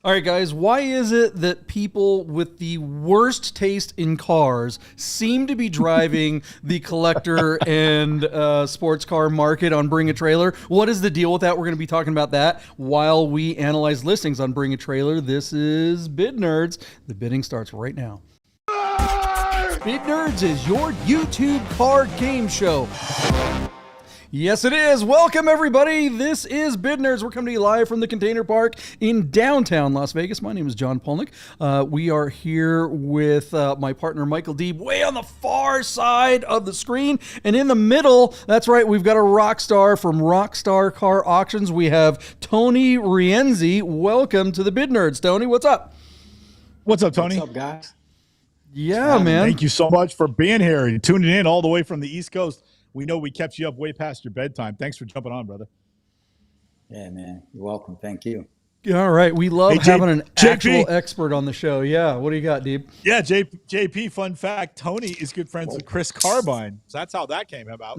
All right, guys, why is it that people with the worst taste in cars seem to be driving the collector and sports car market on Bring a Trailer? What is the deal with that? We're going to be talking about that while we analyze listings on Bring a Trailer. This is Bid Nerds. The bidding starts right now. Bid Nerds is your YouTube car game show. Yes, it is. Welcome, everybody. This is Bid Nerds. We're coming to you live from the Container Park in downtown Las Vegas. My name is John Polnick. We are here with my partner, Michael Deeb, way on the far side of the screen. And in the middle, that's right, we've got a rock star from RockStar Car Auctions. We have Tony Rienzi. Welcome to the Bid Nerds. Tony, what's up? What's up, Tony? What's up, guys? Yeah, man. Thank you so much for being here and tuning in all the way from the East Coast. We know we kept you up way past your bedtime. Thanks for jumping on, brother. Yeah, man. You're welcome. Thank you. All right. We love having an actual expert on the show. Yeah. What do you got, Deeb? Yeah, JP, fun fact, Tony is good friends with Chris Carmine. So that's how that came about.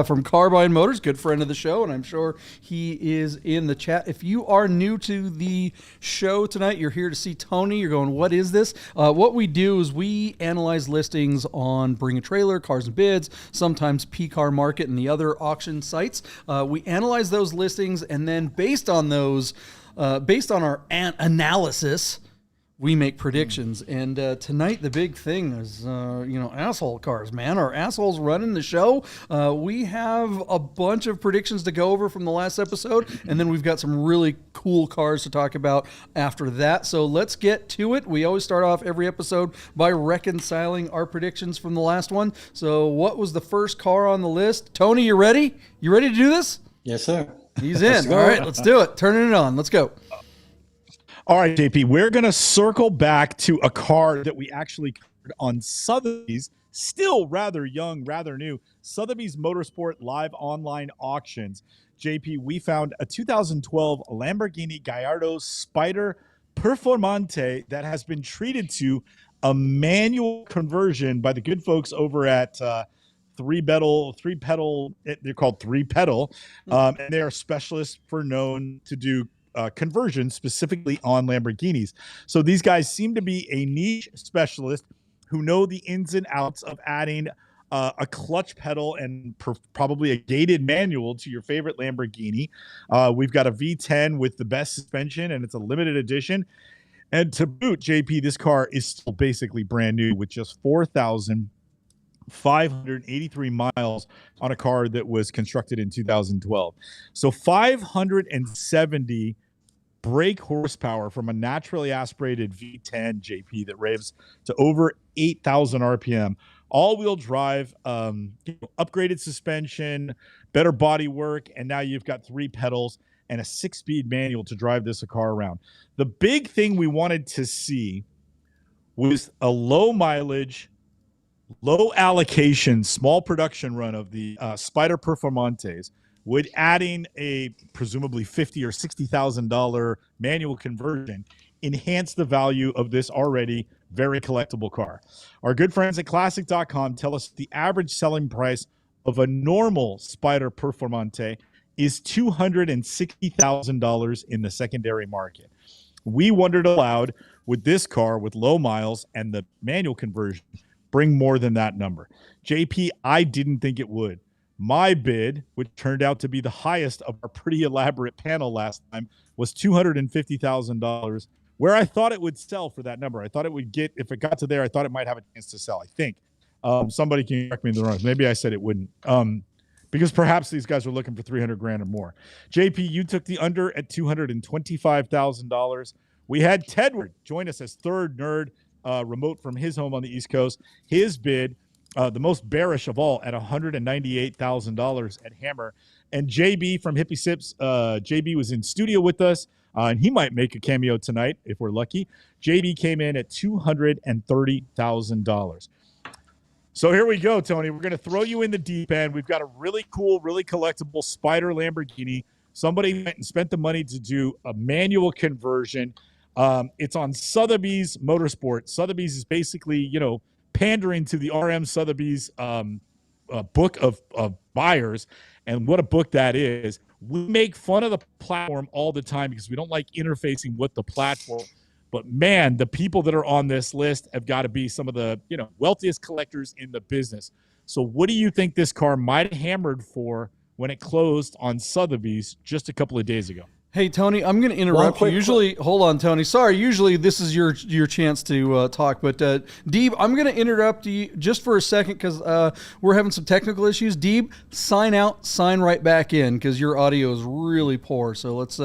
From Carbine Motors, good friend of the show, and I'm sure he is in the chat. If you are new to the show tonight, you're here to see Tony. You're going, what is this? What we do is we analyze listings on Bring a Trailer, Cars and Bids, sometimes P-Car Market, and the other auction sites. We analyze those listings, and then based on those, based on our analysis, we make predictions. And tonight, the big thing is, asshole cars, man. Our assholes running the show. We have a bunch of predictions to go over from the last episode, and then we've got some really cool cars to talk about after that. So let's get to it. We always start off every episode by reconciling our predictions from the last one. So what was the first car on the list? Tony, you ready? You ready to do this? Yes, sir. He's in. All right, let's do it. Turning it on. Let's go. All right, JP, we're going to circle back to a car that we actually covered on Sotheby's, still rather young, rather new, Sotheby's Motorsport Live Online Auctions. JP, we found a 2012 Lamborghini Gallardo Spyder Performante that has been treated to a manual conversion by the good folks over at three pedal, they're called Three Pedal, and they are specialists for known to do conversion specifically on Lamborghinis. So these guys seem to be a niche specialist who know the ins and outs of adding a clutch pedal and probably a gated manual to your favorite Lamborghini. We've got a V10 with the best suspension, and it's a limited edition. And to boot, JP, this car is still basically brand new with just 4,583 miles on a car that was constructed in 2012. So 570 brake horsepower from a naturally aspirated V10 JP that revs to over 8,000 RPM. All-wheel drive, upgraded suspension, better body work, and now you've got three pedals and a 6-speed manual to drive this car around. The big thing we wanted to see was a low mileage, low allocation, small production run of the Spyder Performantes, with adding a presumably $50,000 or $60,000 manual conversion enhance the value of this already very collectible car. Our good friends at Classic.com tell us the average selling price of a normal Spyder Performante is $260,000 in the secondary market. We wondered aloud, would this car with low miles and the manual conversion bring more than that number? JP, I didn't think it would. My bid, which turned out to be the highest of our pretty elaborate panel last time, was $250,000, where I thought it would sell for that number. I thought it would get, if it got to there, I thought it might have a chance to sell, I think. Somebody can correct me in the wrong. Maybe I said it wouldn't. Because perhaps these guys were looking for $300,000 or more. JP, you took the under at $225,000. We had Tedward join us as third nerd, remote from his home on the East Coast. His bid, the most bearish of all, at $198,000 at Hammer. And JB from Hippie Sips, JB was in studio with us, and he might make a cameo tonight if we're lucky. JB came in at $230,000. So here we go, Tony. We're going to throw you in the deep end. We've got a really cool, really collectible Spyder Lamborghini. Somebody went and spent the money to do a manual conversion. It's on Sotheby's Motorsport. Sotheby's is basically, pandering to the RM Sotheby's book of buyers. And what a book that is. We make fun of the platform all the time because we don't like interfacing with the platform. But man, the people that are on this list have got to be some of the, wealthiest collectors in the business. So what do you think this car might have hammered for when it closed on Sotheby's just a couple of days ago? Hey, Tony, I'm going to interrupt you. Usually, hold on, Tony. Sorry, usually this is your chance to talk. But, Deeb, I'm going to interrupt you just for a second because we're having some technical issues. Deeb, sign out, sign right back in because your audio is really poor. So let's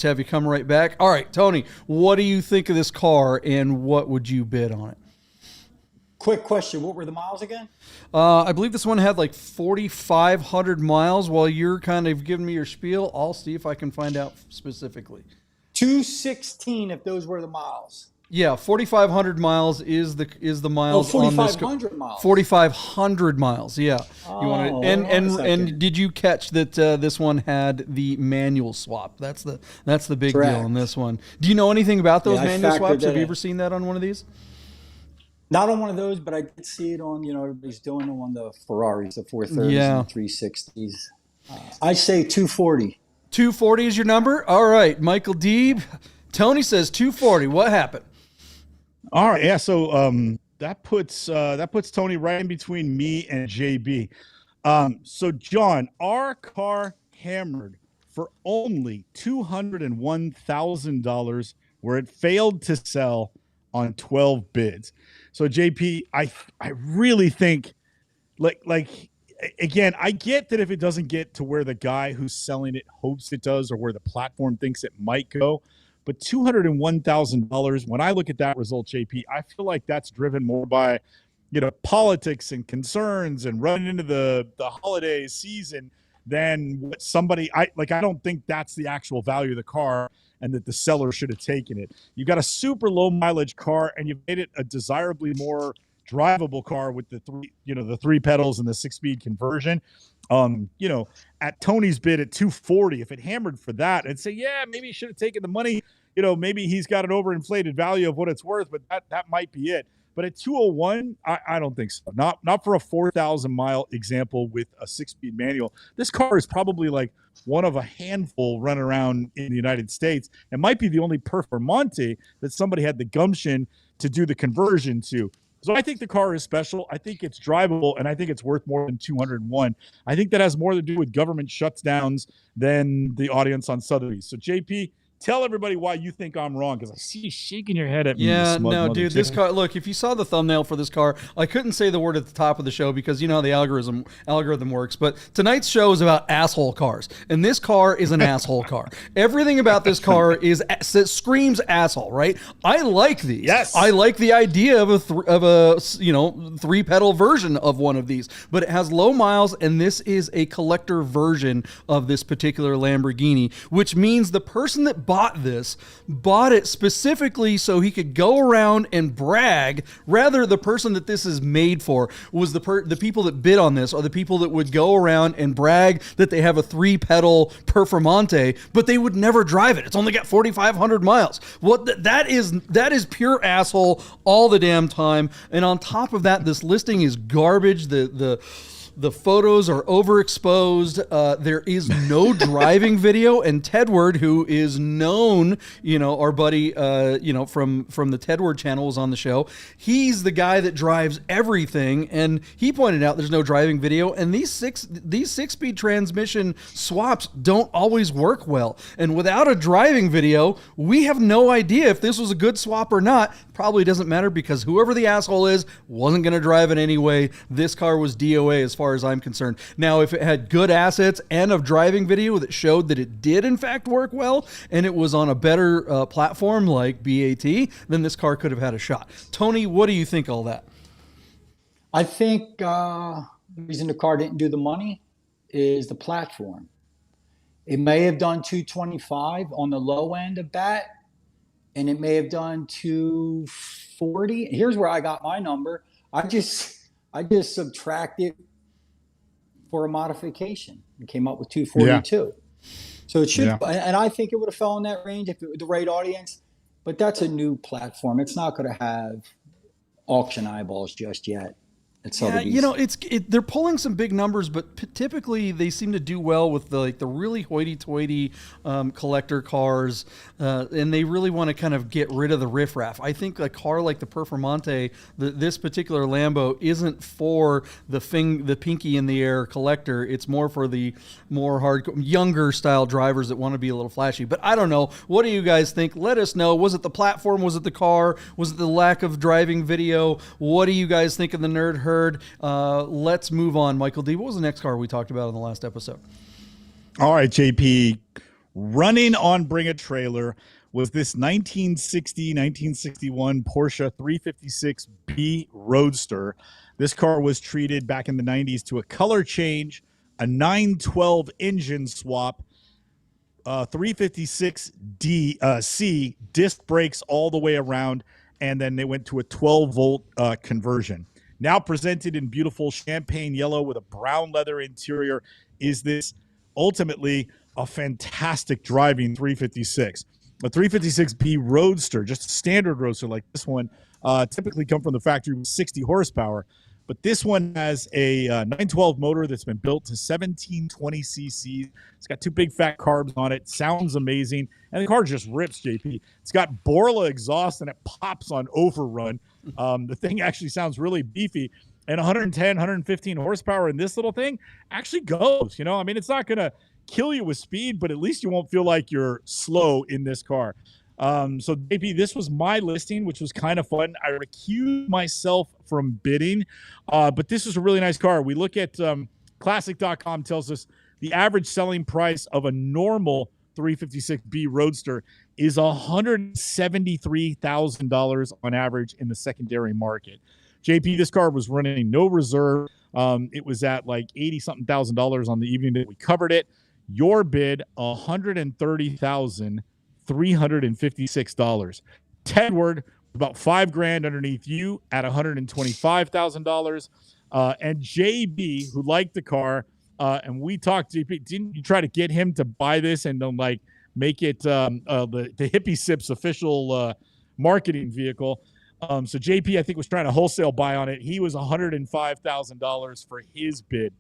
have you come right back. All right, Tony, what do you think of this car and what would you bid on it? Quick question. What were the miles again? I believe this one had like 4,500 miles. While you're kind of giving me your spiel, I'll see if I can find out specifically. 216 if those were the miles. Yeah, 4,500 miles is the miles on this. 4,500 miles. 4,500 miles. Yeah. Oh, and did you catch that this one had the manual swap? That's the big Correct. deal on this one. Do you know anything about those manual swaps? Have you in. ever seen that on one of these? Not on one of those, but I did see it on, everybody's doing them on the Ferraris, the 430s and the 360s. I say 240. 240 is your number? All right, Michael Deeb. Tony says 240. What happened? All right, yeah. So that puts Tony right in between me and JB. So John, our car hammered for only $201,000, where it failed to sell on 12 bids. So JP, I really think like again, I get that if it doesn't get to where the guy who's selling it hopes it does or where the platform thinks it might go, but $201,000, when I look at that result, JP, I feel like that's driven more by, politics and concerns and running into the holiday season than what I don't think that's the actual value of the car and that the seller should have taken it. You got a super low mileage car and you've made it a desirably more drivable car with the three pedals and the 6-speed conversion. At Tony's bid at 240, if it hammered for that, I'd say, yeah, maybe he should have taken the money. Maybe he's got an overinflated value of what it's worth, but that might be it. But at 201, I don't think so. Not for a 4,000 mile example with a 6-speed manual. This car is probably like one of a handful run around in the United States. It might be the only Performante that somebody had the gumption to do the conversion to. So I think the car is special. I think it's drivable, and I think it's worth more than 201. I think that has more to do with government shutdowns than the audience on Sotheby's. So JP, tell everybody why you think I'm wrong, because I see you shaking your head at me. Yeah, no, dude, this car, look, if you saw the thumbnail for this car, I couldn't say the word at the top of the show because you know how the algorithm works, but tonight's show is about asshole cars, and this car is an asshole car. Everything about this car screams asshole, right? I like these. Yes. I like the idea of a 3-pedal version of one of these, but it has low miles, and this is a collector version of this particular Lamborghini, which means the person that bought it specifically so he could go around and brag. Rather, the person that this is made for was the people that bid on this are the people that would go around and brag that they have a 3-pedal Performante, but they would never drive it. It's only got 4,500 miles. Well, that is pure asshole all the damn time. And on top of that, this listing is garbage. The photos are overexposed. There is no driving video. And Tedward, who is known, our buddy, from the Tedward channel, was on the show. He's the guy that drives everything, and he pointed out there's no driving video. And these 6-speed transmission swaps don't always work well. And without a driving video, we have no idea if this was a good swap or not. Probably doesn't matter because whoever the asshole is wasn't going to drive it anyway. This car was DOA as far as I'm concerned. Now, if it had good assets and a driving video that showed that it did in fact work well and it was on a better platform like BAT, then this car could have had a shot. Tony, what do you think of all that? I think the reason the car didn't do the money is the platform. It may have done 225 on the low end of that, and it may have done 240. Here's where I got my number. I just subtracted for a modification and came up with 242. Yeah. So it should, and I think it would have fell in that range if it was the right audience, but that's a new platform. It's not going to have auction eyeballs just yet. at Yeah, Sotheby's. they're pulling some big numbers, but typically they seem to do well with the really hoity-toity collector cars, and they really want to kind of get rid of the riffraff. I think a car like the Performante, this particular Lambo, isn't for the pinky in the air collector. It's more for the more younger style drivers that want to be a little flashy. But I don't know. What do you guys think? Let us know. Was it the platform? Was it the car? Was it the lack of driving video? What do you guys think of the Nerd Herd? Let's move on. Michael D., what was the next car we talked about in the last episode? All right, JP. Running on Bring a Trailer was this 1961 Porsche 356B Roadster. This car was treated back in the 90s to a color change, a 912 engine swap, 356C disc brakes all the way around, and then they went to a 12-volt conversion. Now presented in beautiful champagne yellow with a brown leather interior, is this ultimately a fantastic driving 356. A 356B Roadster, just a standard Roadster like this one, typically come from the factory with 60 horsepower. But this one has a 912 motor that's been built to 1720 cc's. It's got two big fat carbs on it. Sounds amazing. And the car just rips, JP. It's got Borla exhaust and it pops on overrun. The thing actually sounds really beefy. And 110, 115 horsepower in this little thing actually goes. I mean, it's not going to kill you with speed, but at least you won't feel like you're slow in this car. So JP, this was my listing, which was kind of fun. I recused myself from bidding, but this is a really nice car. We look at classic.com tells us the average selling price of a normal 356B Roadster is $173,000 on average in the secondary market. JP, this car was running no reserve. It was at like $80-something thousand on the evening that we covered it. Your bid, $130,356. Tedward, about $5,000 underneath you at $125,000. And JB, who liked the car, and we talked to JP, didn't you try to get him to buy this and then make it the Hippie Sips official marketing vehicle? So JP, I think, was trying to wholesale buy on it. He was $105,000 for his bid.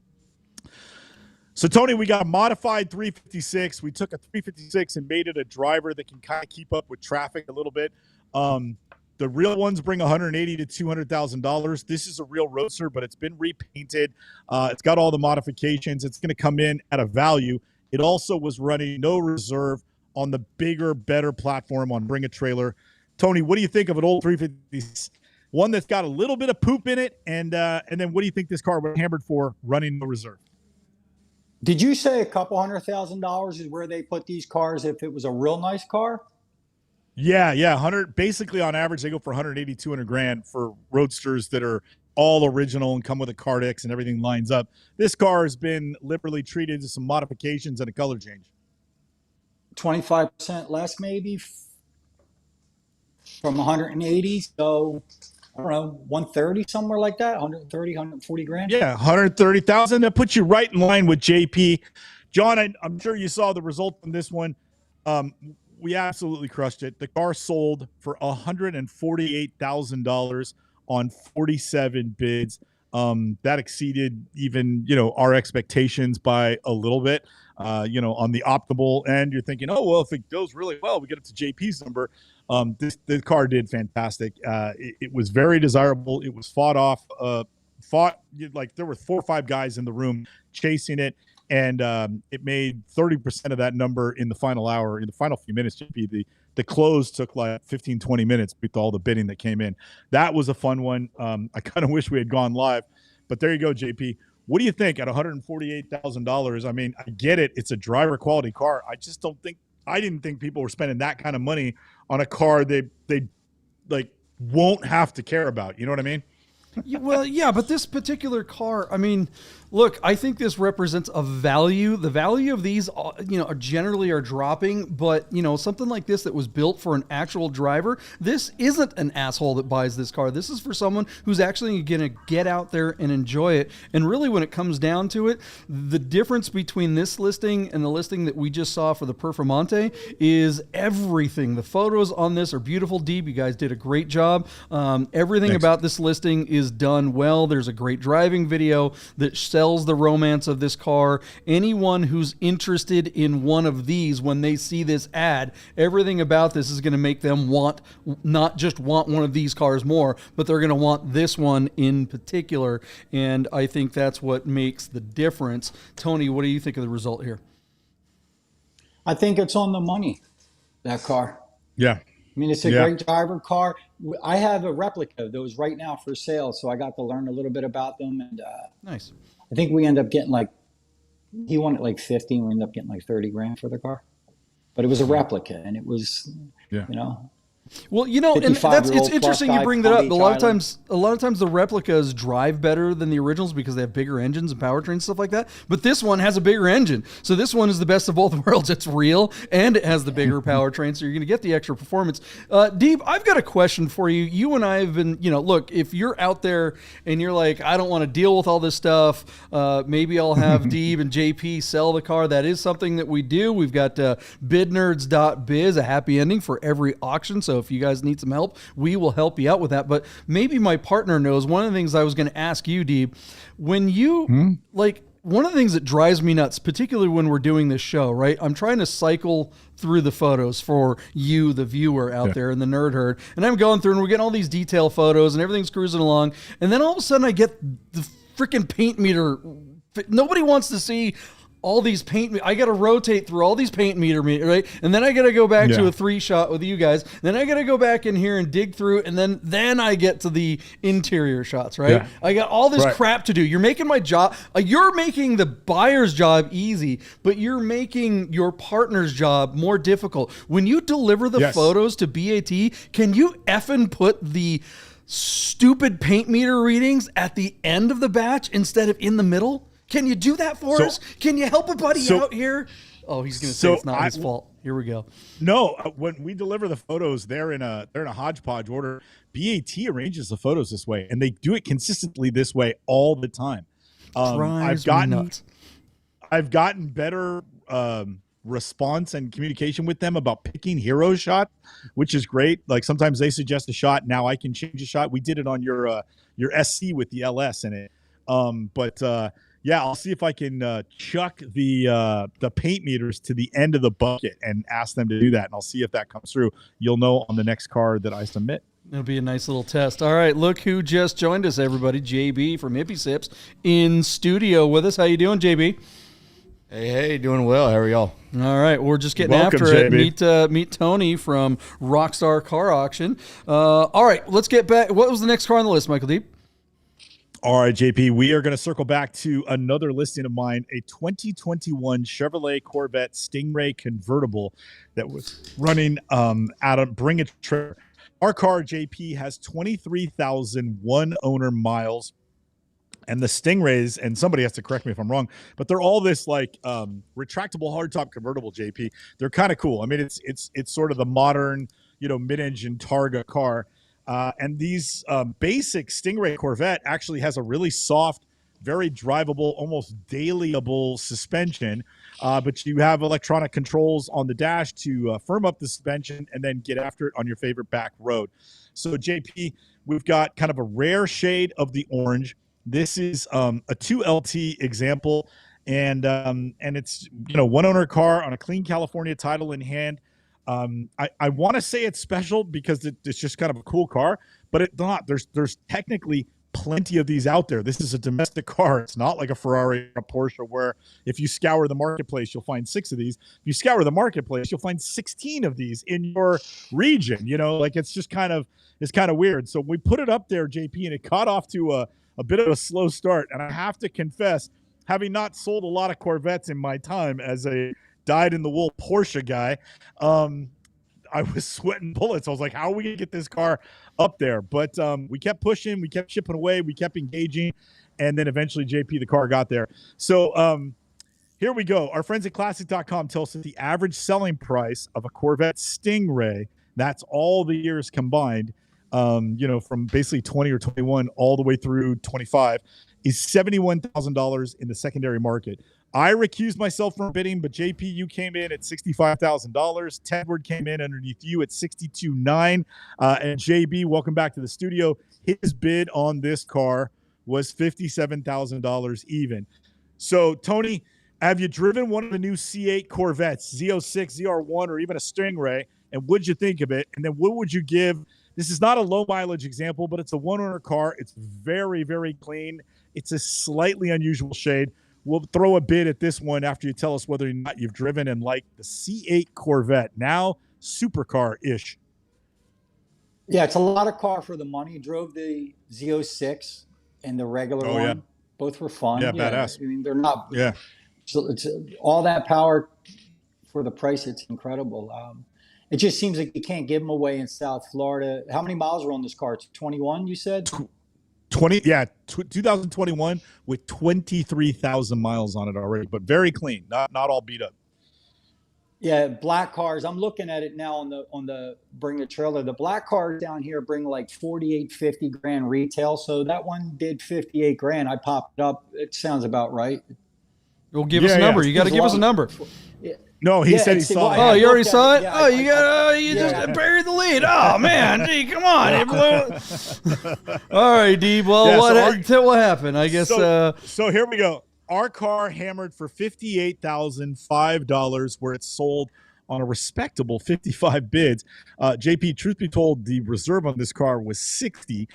So, Tony, we got a modified 356. We took a 356 and made it a driver that can kind of keep up with traffic a little bit. The real ones bring $180,000 to $200,000. This is a real Roadster, but it's been repainted. It's got all the modifications. It's going to come in at a value. It also was running no reserve on the bigger, better platform on Bring a Trailer. Tony, what do you think of an old 356? One that's got a little bit of poop in it, and then what do you think this car was hammered for running no reserve? Did you say a couple $100,000 is where they put these cars if it was a real nice car? Yeah. 100. Basically, on average, they go for 180, 200 grand for Roadsters that are all original and come with a Cardix and everything lines up. This car has been liberally treated to some modifications and a color change. 25% less, maybe, from 180. So I don't know, 130, somewhere like that, 130, 140 grand. Yeah, 130,000. That puts you right in line with JP. John, I'm sure you saw the result from this one. We absolutely crushed it. The car sold for $148,000 on 47 bids. That exceeded even, our expectations by a little bit. On the optimal end, you're thinking, oh, well, if it goes really well, we get up to JP's number. The car did fantastic. It was very desirable. It was fought like there were 4 or 5 guys in the room chasing it, and it made 30% of that number in the final hour. In the final few minutes, JP, the close took like 15, 20 minutes with all the bidding that came in. That was a fun one. I kind of wish we had gone live, but there you go, JP. What do you think at $148,000? I mean, I get it. It's a driver quality car. I didn't think people were spending that kind of money on a car they won't have to care about. You know what I mean? Well, yeah, but this particular car, I mean, Look, I think this represents a value. The value of these, generally are dropping, but, something like this that was built for an actual driver, this isn't an asshole that buys this car. This is for someone who's actually going to get out there and enjoy it. And really, when it comes down to it, the difference between this listing and the listing that we just saw for the Performante is everything. The photos on this are beautiful. Deeb, you guys did a great job. Everything Thanks. about this listing is done well. There's a great driving video that sells the romance of this car. Anyone who's interested in one of these, when they see this ad, everything about this is going to make them not just want one of these cars more, but they're going to want this one in particular. And I think that's what makes the difference. Tony, what do you think of the result here? I think it's on the money, that car. Yeah. I mean, it's a great driver car. I have a replica of those right now for sale, so I got to learn a little bit about them. And Nice. I think we end up getting he wanted like 50, and we ended up getting like 30 grand for the car. But it was a replica, and it was, Well, and it's interesting you bring that up. A lot of times the replicas drive better than the originals because they have bigger engines and powertrains and stuff like that. But this one has a bigger engine. So this one is the best of both worlds. It's real and it has the bigger powertrain. So you're going to get the extra performance. Deeb, I've got a question for you. You and I have been, look, if you're out there and you're like, I don't want to deal with all this stuff, maybe I'll have Deeb and JP sell the car. That is something that we do. We've got bidnerds.biz, a happy ending for every auction. So if you guys need some help, we will help you out with that. But maybe my partner knows. One of the things I was going to ask you, Deeb, when you one of the things that drives me nuts, particularly when we're doing this show, right? I'm trying to cycle through the photos for you, the viewer out there in the nerd herd. And I'm going through and we're getting all these detail photos and everything's cruising along. And then all of a sudden I get the freaking paint meter. Nobody wants to see all these paint. I got to rotate through all these paint meter, right? And then I got to go back to a 3-shot with you guys. Then I got to go back in here and dig through. And then I get to the interior shots, right? Yeah. I got all this crap to do. You're making my job. You're making the buyer's job easy, but you're making your partner's job more difficult. When you deliver the photos to BAT, can you effing put the stupid paint meter readings at the end of the batch instead of in the middle? Can you do that for us? Can you help a buddy out here? Oh, he's going to say it's not his fault. Here we go. No, when we deliver the photos, they're in a hodgepodge order. BAT arranges the photos this way, and they do it consistently this way all the time. I've gotten better response and communication with them about picking hero shot, which is great. Like sometimes they suggest a shot. Now I can change a shot. We did it on your SC with the LS in it. Yeah, I'll see if I can chuck the paint meters to the end of the bucket and ask them to do that, and I'll see if that comes through. You'll know on the next car that I submit. It'll be a nice little test. All right, look who just joined us, everybody. JB from Hippie Sips in studio with us. How you doing, JB? Hey, doing well. How are y'all? All right, we're just getting after it. Meet Tony from RockStar Car Auction. All right, let's get back. What was the next car on the list, Michael Deeb? All right, JP, we are going to circle back to another listing of mine, a 2021 Chevrolet Corvette Stingray convertible that was running out of Bring It Trailer. Our car, JP, has 23,000 one-owner miles. And the Stingrays, and somebody has to correct me if I'm wrong, but they're all this like retractable hardtop convertible, JP. They're kind of cool. I mean, it's sort of the modern, mid-engine Targa car. And these basic Stingray Corvette actually has a really soft, very drivable, almost dailyable suspension. But you have electronic controls on the dash to firm up the suspension and then get after it on your favorite back road. So, JP, we've got kind of a rare shade of the orange. This is a 2LT example, and it's one owner car on a clean California title in hand. I want to say it's special because it's just kind of a cool car, but it's not. There's technically plenty of these out there. This is a domestic car. It's not like a Ferrari or a Porsche where if you scour the marketplace, you'll find 6 of these. If you scour the marketplace, you'll find 16 of these in your region. It's just kind of weird. So we put it up there, JP, and it caught off to a bit of a slow start. And I have to confess, having not sold a lot of Corvettes in my time as a dyed-in-the-wool Porsche guy, I was sweating bullets. I was like, how are we going to get this car up there? But we kept pushing. We kept chipping away. We kept engaging. and then eventually JP the car got there. So here we go. Our friends at Classic.com tell us that the average selling price of a Corvette Stingray, that's all the years combined, from basically 20 or 21 all the way through 25, is $71,000 in the secondary market. I recused myself from bidding, but JP, you came in at $65,000. Tedward came in underneath you at $62,900. And JB, welcome back to the studio. His bid on this car was $57,000 even. So, Tony, have you driven one of the new C8 Corvettes, Z06, ZR1, or even a Stingray? And what'd you think of it? And then what would you give? This is not a low mileage example, but it's a one-owner car. It's very, very clean. It's a slightly unusual shade. We'll throw a bid at this one after you tell us whether or not you've driven and liked the C8 Corvette, now supercar-ish. Yeah, it's a lot of car for the money. Drove the Z06 and the regular one. Yeah. Both were fun. Yeah, badass. I mean, they're not. Yeah. So it's all that power for the price. It's incredible. It just seems like you can't give them away in South Florida. How many miles were on this car? It's 21, you said? 2021 with 23,000 miles on it already, but very clean, not all beat up. Yeah, black cars. I'm looking at it now on the Bring the Trailer. The black cars down here bring like 48, 50 grand retail. So that one did 58 grand. I popped it up. It sounds about right. Well, give us a number. You got to give us a number. No, he said he saw it. Oh, you already saw it? Yeah, you just buried the lead. Oh, man. Gee, come on. It blew. All right, Deeb. Well, what happened? I guess. So here we go. Our car hammered for $58,005, where it sold on a respectable 55 bids. JP, truth be told, the reserve on this car was 60.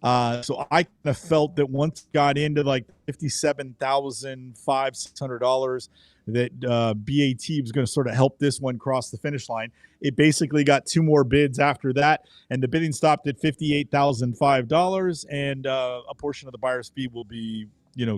So I kind of felt that once it got into like $57,600, that BAT was going to sort of help this one cross the finish line. It basically got two more bids after that, and the bidding stopped at $58,005, and a portion of the buyer's fee will be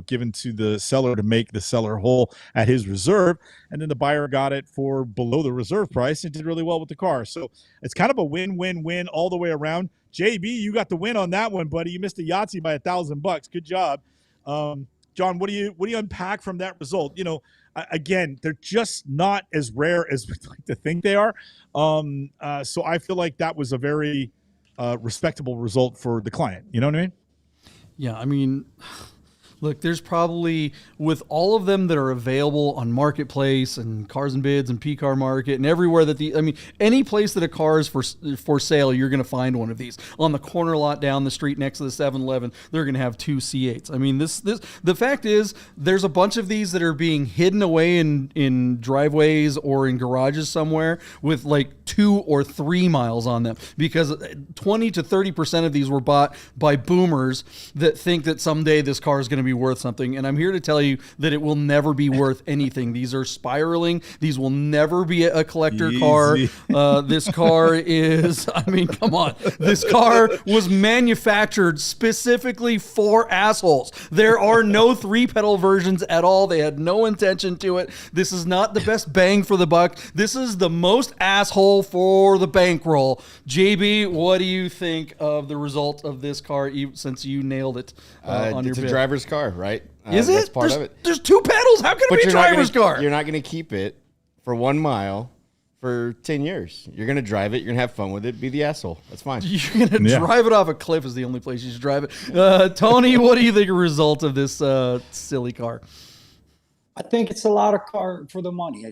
given to the seller to make the seller whole at his reserve. And then the buyer got it for below the reserve price and did really well with the car. So it's kind of a win-win-win all the way around. JB, you got the win on that one, buddy. You missed a Yahtzee by $1,000. Good job. John, what do you unpack from that result? Again, they're just not as rare as we like to think they are. So I feel like that was a very respectable result for the client. You know what I mean? Yeah, I mean, look, there's probably, with all of them that are available on Marketplace and Cars and Bids and P-Car Market and everywhere any place that a car is for sale, you're going to find one of these. On the corner lot down the street next to the 7-Eleven, they're going to have two C8s. I mean, the fact is, there's a bunch of these that are being hidden away in driveways or in garages somewhere with like 2 or 3 miles on them, because 20 to 30% of these were bought by boomers that think that someday this car is going to be worth something, and I'm here to tell you that it will never be worth anything. These are spiraling. These will never be a collector car. This car is, I mean, come on. This car was manufactured specifically for assholes. There are no 3-pedal versions at all. They had no intention to it. This is not the best bang for the buck. This is the most asshole for the bankroll. JB, what do you think of the result of this car, since you nailed it on your bid? It's a driver's car, right? Is it? That's part of it. There's 2 pedals. How can it be a driver's car? You're not going to keep it for 1 mile for 10 years. You're going to drive it. You're going to have fun with it. Be the asshole. That's fine. You're going to drive it off a cliff is the only place you should drive it. Tony, what do you think of the result of this silly car? I think it's a lot of car for the money.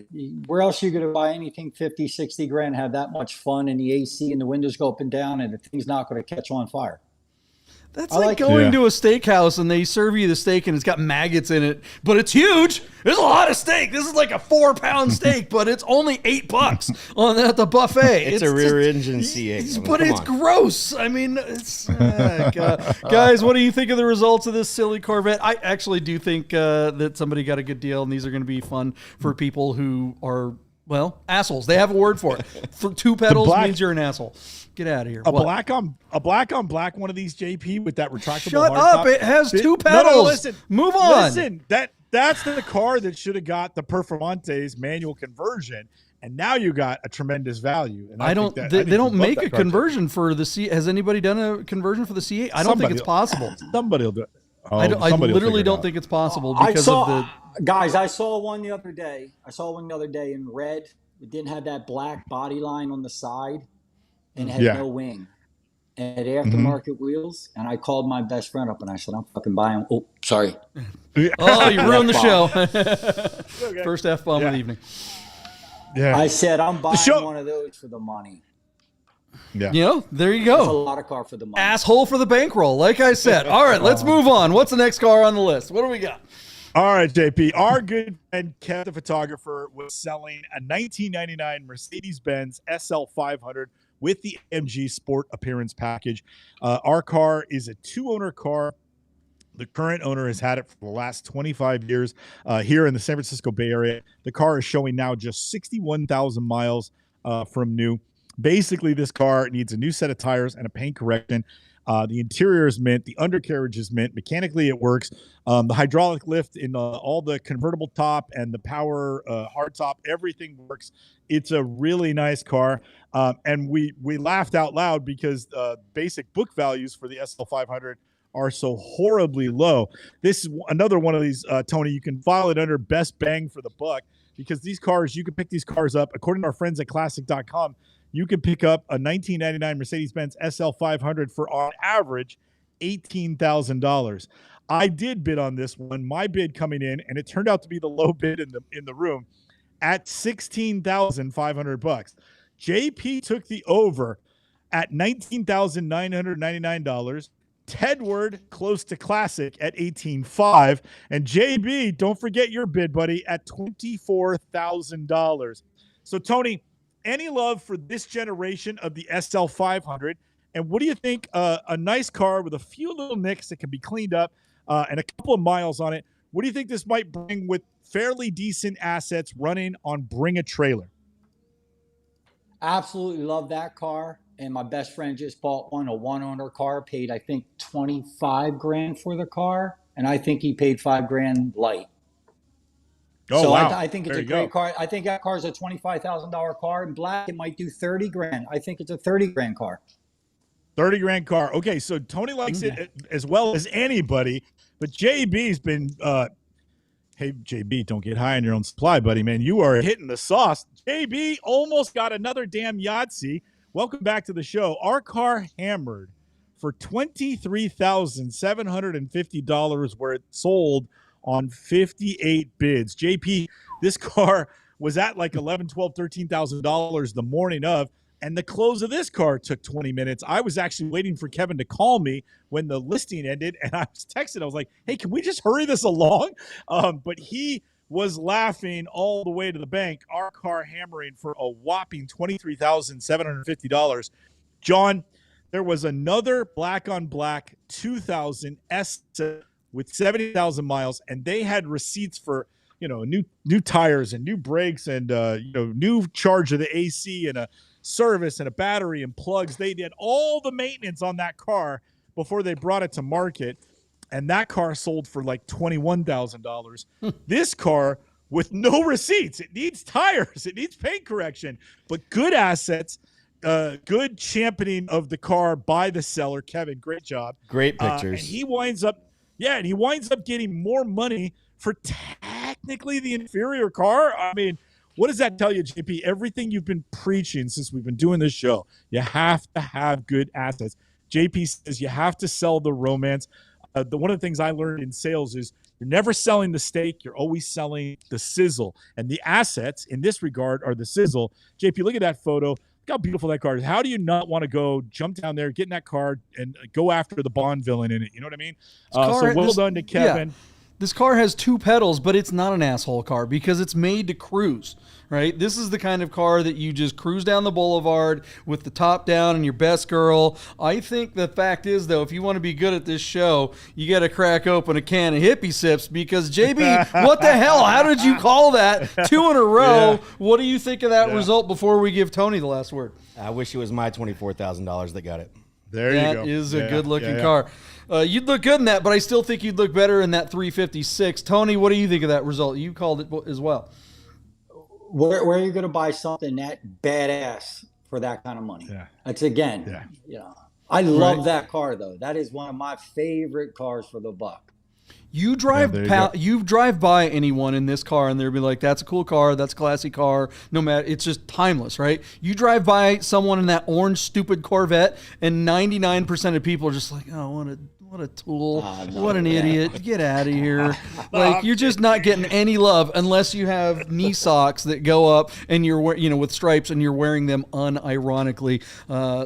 Where else are you going to buy anything 50, 60 grand, have that much fun, and the AC and the windows go up and down, and the thing's not going to catch on fire? That's like going to a steakhouse and they serve you the steak and it's got maggots in it, but it's huge. There's a lot of steak. This is like a 4-pound steak, but it's only $8 at the buffet. It's a rear engine C8. But it's gross. I mean, it's guys, what do you think of the results of this silly Corvette? I actually do think that somebody got a good deal, and these are going to be fun for people who are, well, assholes. They have a word for it. For 2 pedals means you're an asshole. Get out of here. A black on black one of these, JP, with that retractable Shut hardtop. up. It has 2 pedals. No, listen. Move on. Listen, that's the car that should have got the Performante's manual conversion, and now you got a tremendous value. And they don't make a conversion for the C. Has anybody done a conversion for the C8? I don't think it's possible. Somebody will do it. I somebody will literally figure it don't out. think it's possible I because saw, of the. guys, I saw one the other day. I saw one the other day in red. It didn't have that black body line on the side, and it had Yeah. no wing. And it had Mm-hmm. aftermarket wheels. And I called my best friend up and I said, I'm fucking buying. Oh, sorry. Oh, you ruined the show. Okay. First F-bomb of the evening. Yeah. I said, I'm buying show- one of those for the money. Yeah. You know, there you It's a go. lot of car for the money. Asshole for the bankroll, like I said. All right, let's move on. What's the next car on the list? What do we got? All right, JP. Our good friend Kev, the photographer, was selling a 1999 Mercedes-Benz SL500 with the AMG Sport Appearance Package. Our car is a 2-owner car. The current owner has had it for the last 25 years here in the San Francisco Bay Area. The car is showing now just 61,000 miles from new. Basically, this car needs a new set of tires and a paint correction. The interior is mint. The undercarriage is mint. Mechanically, it works. The hydraulic lift in all the convertible top and the power hard top, everything works. It's a really nice car. And we laughed out loud because basic book values for the SL500 are so horribly low. This is another one of these, Tony, you can file it under best bang for the buck because these cars, you can pick these cars up. According to our friends at classic.com, you can pick up a 1999 Mercedes-Benz SL500 for, on average, $18,000. I did bid on this one, my bid coming in, and it turned out to be the low bid in the room at $16,500. JP took the over at $19,999. Tedward close to classic at $18,500, and JB, don't forget your bid, buddy, at $24,000. So Tony, any love for this generation of the SL500? And what do you think? A nice car with a few little nicks that can be cleaned up and a couple of miles on it. What do you think this might bring with fairly decent assets running on Bring a Trailer? Absolutely love that car. And my best friend just bought one, a one-owner car, paid, I think, 25 grand for the car. And I think he paid 5 grand light. Oh, so wow. I think it's a great car. I think that car is a $25,000 car. In black, it might do 30 grand. I think it's a 30 grand car. 30 grand car. Okay, so Tony likes it as well as anybody, but JB's been hey, JB, don't get high on your own supply, buddy, man. You are hitting the sauce. JB almost got another damn Yahtzee. Welcome back to the show. Our car hammered for $23,750 where it sold on 58 bids. JP, this car was at like $11,000, $12,000, $13,000 the morning of, and the close of this car took 20 minutes. I was actually waiting for Kevin to call me when the listing ended, and I was texting. I was like, hey, can we just hurry this along? But he was laughing all the way to the bank. Our car hammering for a whopping $23,750. John, there was another black on black 2000 S with 70,000 miles, and they had receipts for, new tires and new brakes and, new charge of the AC and a service and a battery and plugs. They did all the maintenance on that car before they brought it to market, and that car sold for like $21,000. This car with no receipts. It needs tires. It needs paint correction, but good assets, good championing of the car by the seller. Kevin, great job. Great pictures. And he winds up getting more money for technically the inferior car. I mean, what does that tell you, JP? Everything you've been preaching since we've been doing this show, you have to have good assets. JP says you have to sell the romance. One of the things I learned in sales is you're never selling the steak. You're always selling the sizzle. And the assets in this regard are the sizzle. JP, look at that photo. Look how beautiful that car is. How do you not want to go jump down there, get in that car, and go after the Bond villain in it? You know what I mean? So well done to Kevin. Yeah. This car has 2 pedals, but it's not an asshole car because it's made to cruise, right? This is the kind of car that you just cruise down the boulevard with the top down and your best girl. I think the fact is, though, if you want to be good at this show, you got to crack open a can of Hippie Sips because, JB, what the hell? How did you call that 2 in a row? Yeah. What do you think of that result before we give Tony the last word? I wish it was my $24,000 that got it. There you go. That is a good-looking car. You'd look good in that, but I still think you'd look better in that 356. Tony, what do you think of that result? You called it as well. Where are you going to buy something that badass for that kind of money? Yeah. It's I love that car, though. That is one of my favorite cars for the buck. You drive you drive by anyone in this car and they'll be like, that's a cool car, that's a classy car, no matter, it's just timeless, right? You drive by someone in that orange stupid Corvette and 99% of people are just like, oh, what a tool, what an idiot, get out of here. Like, you're just not getting any love unless you have knee socks that go up and you're, with stripes and you're wearing them unironically.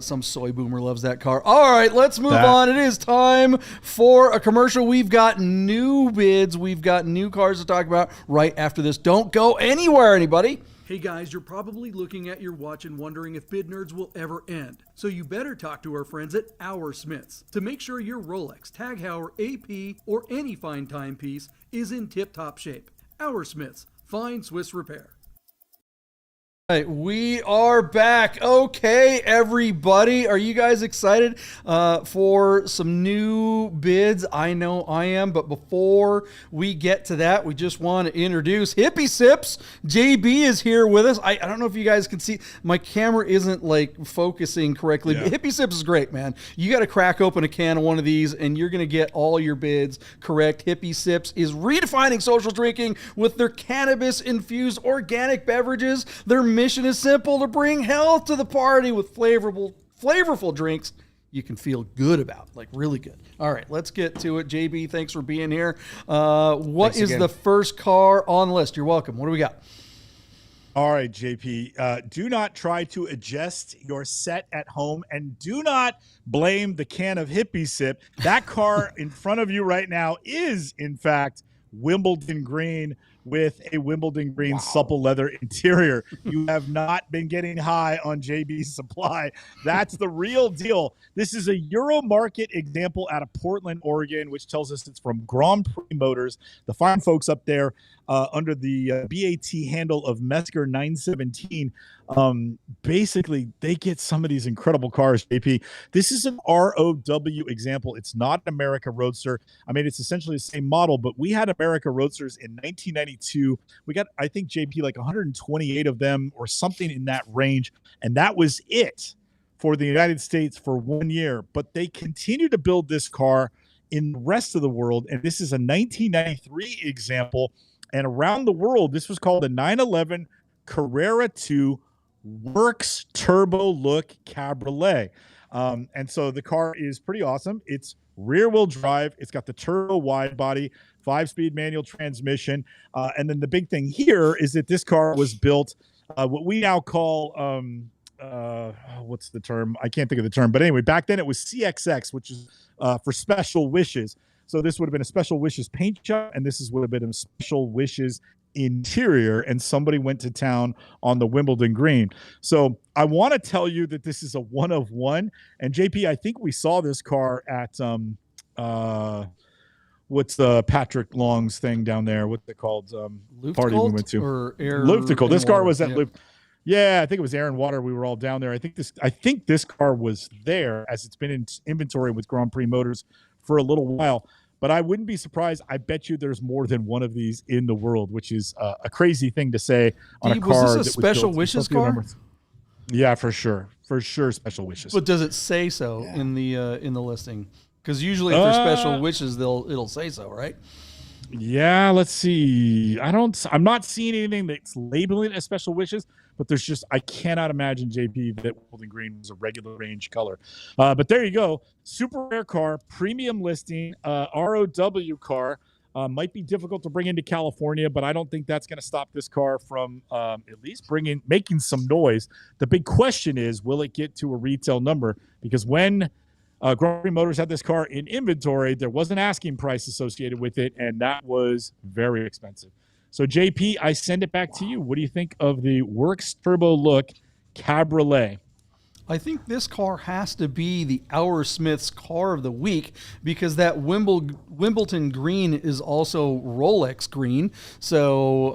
Some soy boomer loves that car. All right, let's move on. It is time for a commercial. We've got new bids. We've got new cars to talk about right after this. Don't go anywhere, anybody. Hey guys, you're probably looking at your watch and wondering if Bid Nerds will ever end. So you better talk to our friends at Our Smiths to make sure your Rolex, Tag Heuer, AP, or any fine timepiece is in tip-top shape. Our Smiths, fine Swiss repair. All right, we are back. Okay, everybody, are you guys excited for some new bids? I know I am, but before we get to that, we just want to introduce Hippie Sips. JB is here with us. I don't know if you guys can see, my camera isn't like focusing correctly, but Hippie Sips is great, man. You got to crack open a can of one of these and you're going to get all your bids correct. Hippie Sips is redefining social drinking with their cannabis-infused organic beverages. Their mission is simple: to bring health to the party with flavorful drinks you can feel good about, like really good. All right, let's get to it. JB, thanks for being here. What is the first car on the list? You're welcome. What do we got? All right, JP, do not try to adjust your set at home, and do not blame the can of Hippie Sip. That car in front of you right now is, in fact, Wimbledon green with a Wimbledon green supple leather interior. You have not been getting high on JB's supply. That's the real deal. This is a Euro market example out of Portland, Oregon, which tells us it's from Grand Prix Motors, the fine folks up there under the BAT handle of Mesker 917. Basically, they get some of these incredible cars, JP. This is an ROW example. It's not an America Roadster. I mean, it's essentially the same model, but we had America Roadsters in 1992. We got, I think, JP, like 128 of them or something in that range, and that was it for the United States for 1 year. But they continue to build this car in the rest of the world, and this is a 1993 example. And around the world, this was called the 911 Carrera 2 Works Turbo Look Cabriolet. And so the car is pretty awesome. It's rear-wheel drive. It's got the turbo wide body, 5-speed manual transmission. And then the big thing here is that this car was built what we now call what's the term? I can't think of the term. But anyway, back then it was CXX, which is for Special Wishes. So this would have been a Special Wishes paint job, and this would have been a Special Wishes interior, and somebody went to town on the Wimbledon green. So I want to tell you that this is a one of one. And JP, I think we saw this car at what's the Patrick Long's thing down there? What's it called? Party we went to. Luftical. This car was at Loop. Yeah, I think it was Air and Water. We were all down there. I think this car was there, as it's been in inventory with Grand Prix Motors for a little while. But I wouldn't be surprised. I bet you there's more than one of these in the world, which is a crazy thing to say on a car. Was this a Special Wishes car? Yeah, for sure. For sure, Special Wishes. But does it say so in the listing? Because usually if they're Special Wishes, it'll say so, right? Yeah, let's see. I'm not seeing anything that's labeling it as Special Wishes, but I cannot imagine, JP, that Wimbledon green was a regular range color. But there you go. Super rare car, premium listing, ROW car. Might be difficult to bring into California, but I don't think that's going to stop this car from at least making some noise. The big question is, will it get to a retail number? Because when Grand Prix Motors had this car in inventory, there was an asking price associated with it, and that was very expensive. So, JP, I send it back to you. What do you think of the Works Turbo Look Cabriolet? I think this car has to be the Our Smith's car of the week, because that Wimbledon green is also Rolex green. So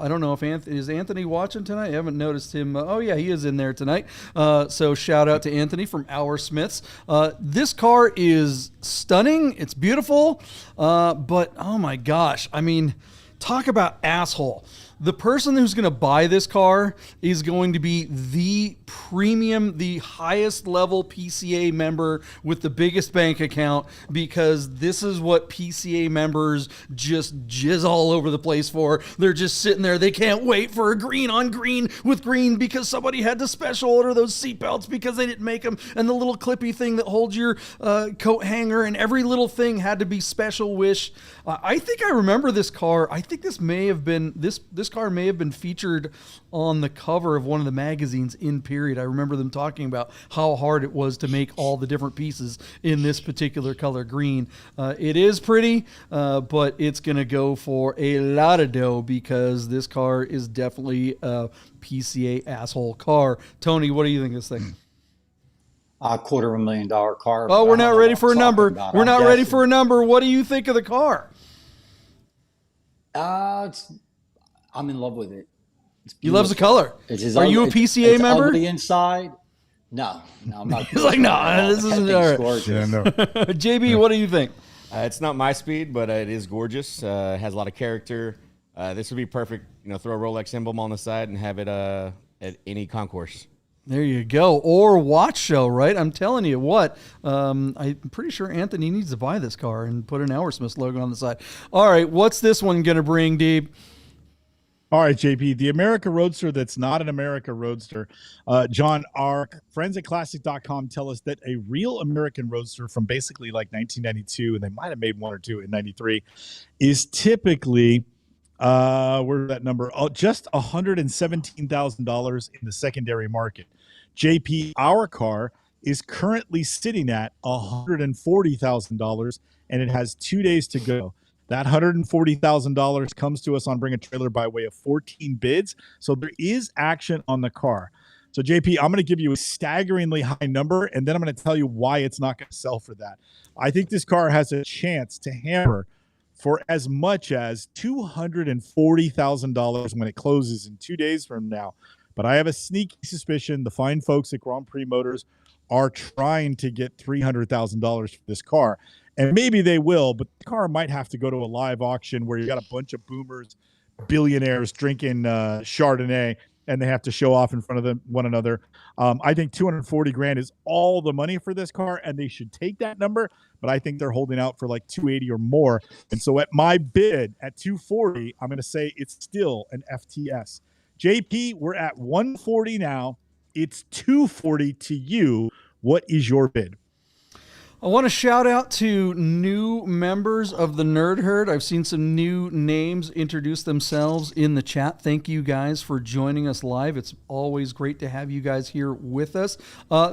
I don't know if is Anthony watching tonight? I haven't noticed him. Oh yeah, he is in there tonight. So shout out to Anthony from Our Smith's. This car is stunning. It's beautiful. But oh my gosh, I mean, talk about asshole. the person who's going to buy this car is going to be the premium, the highest level PCA member with the biggest bank account, because this is what PCA members just jizz all over the place for. They're just sitting there. They can't wait for a green on green with green because somebody had to special order those seatbelts because they didn't make them, and the little clippy thing that holds your coat hanger, and every little thing had to be special wish. I think I remember this car. I think this may have been this car may have been featured on the cover of one of the magazines in Period. I remember them talking about how hard it was to make all the different pieces in this particular color green. It is pretty, but it's going to go for a lot of dough because this car is definitely a PCA asshole car. Tony, what do you think of this thing? $250,000 car. Oh, we're not ready for a number. We're not ready for a number. What do you think of the car? I'm in love with it. He loves the color. Are you a PCA member? Ugly inside. No, I'm not. He's like, no, this isn't all right. Yeah, no. JB, what do you think? It's not my speed, but it is gorgeous. It has a lot of character. This would be perfect. Throw a Rolex emblem on the side and have it at any concourse. There you go. Or watch show, right? I'm telling you what. I'm pretty sure Anthony needs to buy this car and put an Hour-Smith logo on the side. All right, what's this one going to bring, Deeb? All right, JP, the America Roadster that's not an America Roadster. John, our friends at Classic.com tell us that a real American Roadster from basically like 1992, and they might have made one or two in 93, is typically, where's that number? Just $117,000 in the secondary market. JP, our car is currently sitting at $140,000, and it has 2 days to go. That $140,000 comes to us on Bring a Trailer by way of 14 bids. So there is action on the car. So, JP, I'm going to give you a staggeringly high number, and then I'm going to tell you why it's not going to sell for that. I think this car has a chance to hammer for as much as $240,000 when it closes in 2 days from now. But I have a sneaky suspicion the fine folks at Grand Prix Motors are trying to get $300,000 for this car. And maybe they will, but the car might have to go to a live auction where you got a bunch of boomers, billionaires drinking Chardonnay, and they have to show off in front of one another. I think $240,000 is all the money for this car, and they should take that number. But I think they're holding out for like $280,000 or more. And so at my bid at $240,000, I'm going to say it's still an FTS. JP, we're at $140,000 now. It's $240,000 to you. What is your bid? I want to shout out to new members of the Nerd Herd. I've seen some new names introduce themselves in the chat. Thank you guys for joining us live. It's always great to have you guys here with us.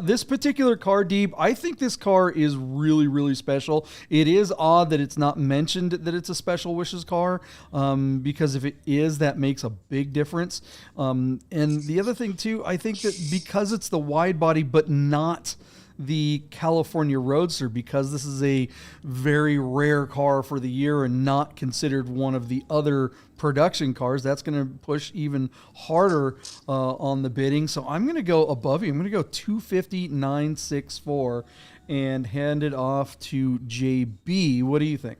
This particular car, Deeb, I think this car is really, really special. It is odd that it's not mentioned that it's a Special Wishes car, because if it is, that makes a big difference. And the other thing, too, I think that because it's the wide body but not the California Roadster, because this is a very rare car for the year and not considered one of the other production cars, that's going to push even harder on the bidding. So I'm going to go above you. I'm going to go $250,964 and hand it off to JB. What do you think?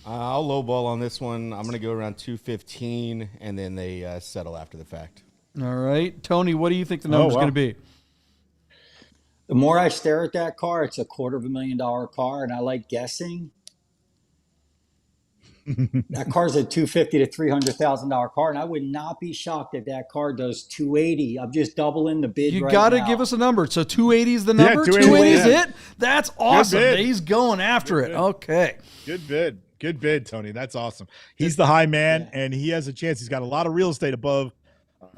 I'll lowball on this one. I'm going to go around $215,000, and then they settle after the fact. All right. Tony, what do you think the number's going to be? The more I stare at that car, it's a $250,000 car, and I like guessing. That car's a $250,000 to $300,000 car, and I would not be shocked if that car does $280,000. I'm just doubling the bid. You got to give us a number. So $280,000 is the number. Yeah, 280 is it. That's awesome. He's going after Good it. bid. Okay. Good bid. Good bid, Tony. That's awesome. He's the high man, and he has a chance. He's got a lot of real estate above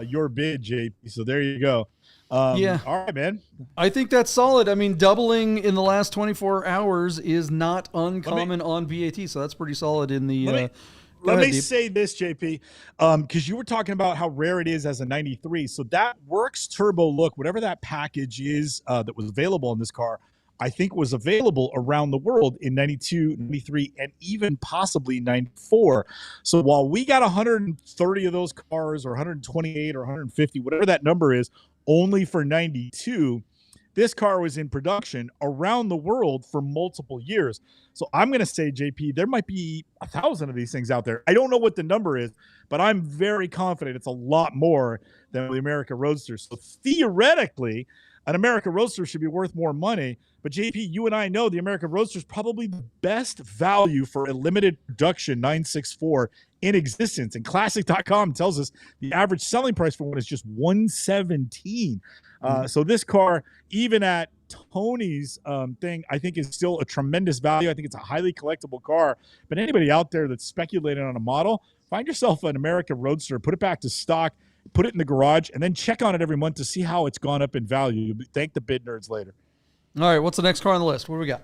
your bid, JP. So there you go. Yeah. All right, man. I think that's solid. I mean, doubling in the last 24 hours is not uncommon on BAT, so that's pretty solid in the... Let me say this, JP, because you were talking about how rare it is as a 93. So that Works Turbo look, whatever that package is that was available in this car, I think was available around the world in 92, 93, and even possibly 94. So while we got 130 of those cars or 128 or 150, whatever that number is, only for 92, This car was in production around the world for multiple years. So I'm going to say, JP, there might be 1,000 of these things out there. I don't know what the number is, but I'm very confident it's a lot more than the America Roadster. So theoretically, an America Roadster should be worth more money. But JP, you and I know the America Roadster is probably the best value for a limited production 964 in existence. And Classic.com tells us the average selling price for one is just $117. So this car, even at Tony's thing, I think is still a tremendous value. I think it's a highly collectible car. But anybody out there that's speculating on a model, find yourself an America Roadster, put it back to stock, put it in the garage, and then check on it every month to see how it's gone up in value. Thank the bid nerds later. All right, what's the next car on the list? What do we got?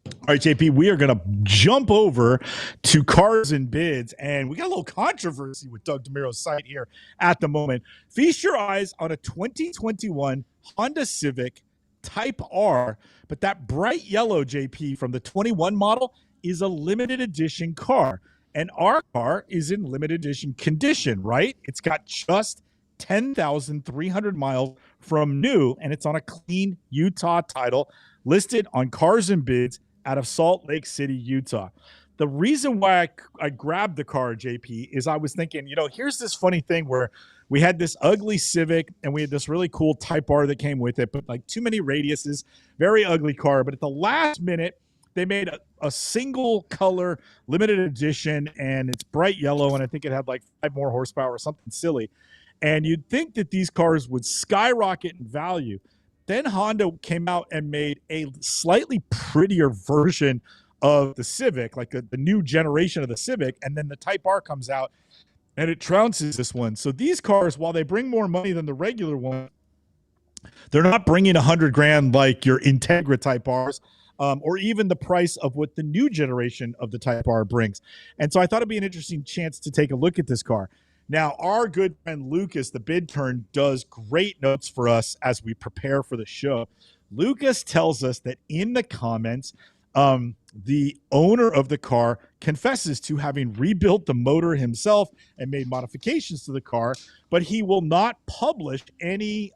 All right, JP, we are going to jump over to cars and bids, and we got a little controversy with Doug DeMiro's site here at the moment. Feast your eyes on a 2021 Honda Civic Type R, but that bright yellow, JP, from the 21 model is a limited edition car, and our car is in limited edition condition, right? It's got just 10,300 miles from new, and it's on a clean Utah title listed on Cars and Bids out of Salt Lake City, Utah. The reason why I grabbed the car, JP, is I was thinking, here's this funny thing where we had this ugly Civic and we had this really cool Type R that came with it, but like too many radiuses, very ugly car. But at the last minute, they made a single color limited edition, and it's bright yellow, and I think it had like 5 more horsepower or something silly. And you'd think that these cars would skyrocket in value. Then Honda came out and made a slightly prettier version of the Civic, like the new generation of the Civic, and then the Type R comes out and it trounces this one. So these cars, while they bring more money than the regular one, they're not bringing $100,000 like your Integra Type Rs, or even the price of what the new generation of the Type R brings. And so I thought it'd be an interesting chance to take a look at this car. Now, our good friend Lucas, the Bid Turn, does great notes for us as we prepare for the show. Lucas tells us that in the comments, the owner of the car confesses to having rebuilt the motor himself and made modifications to the car, but he will not publish any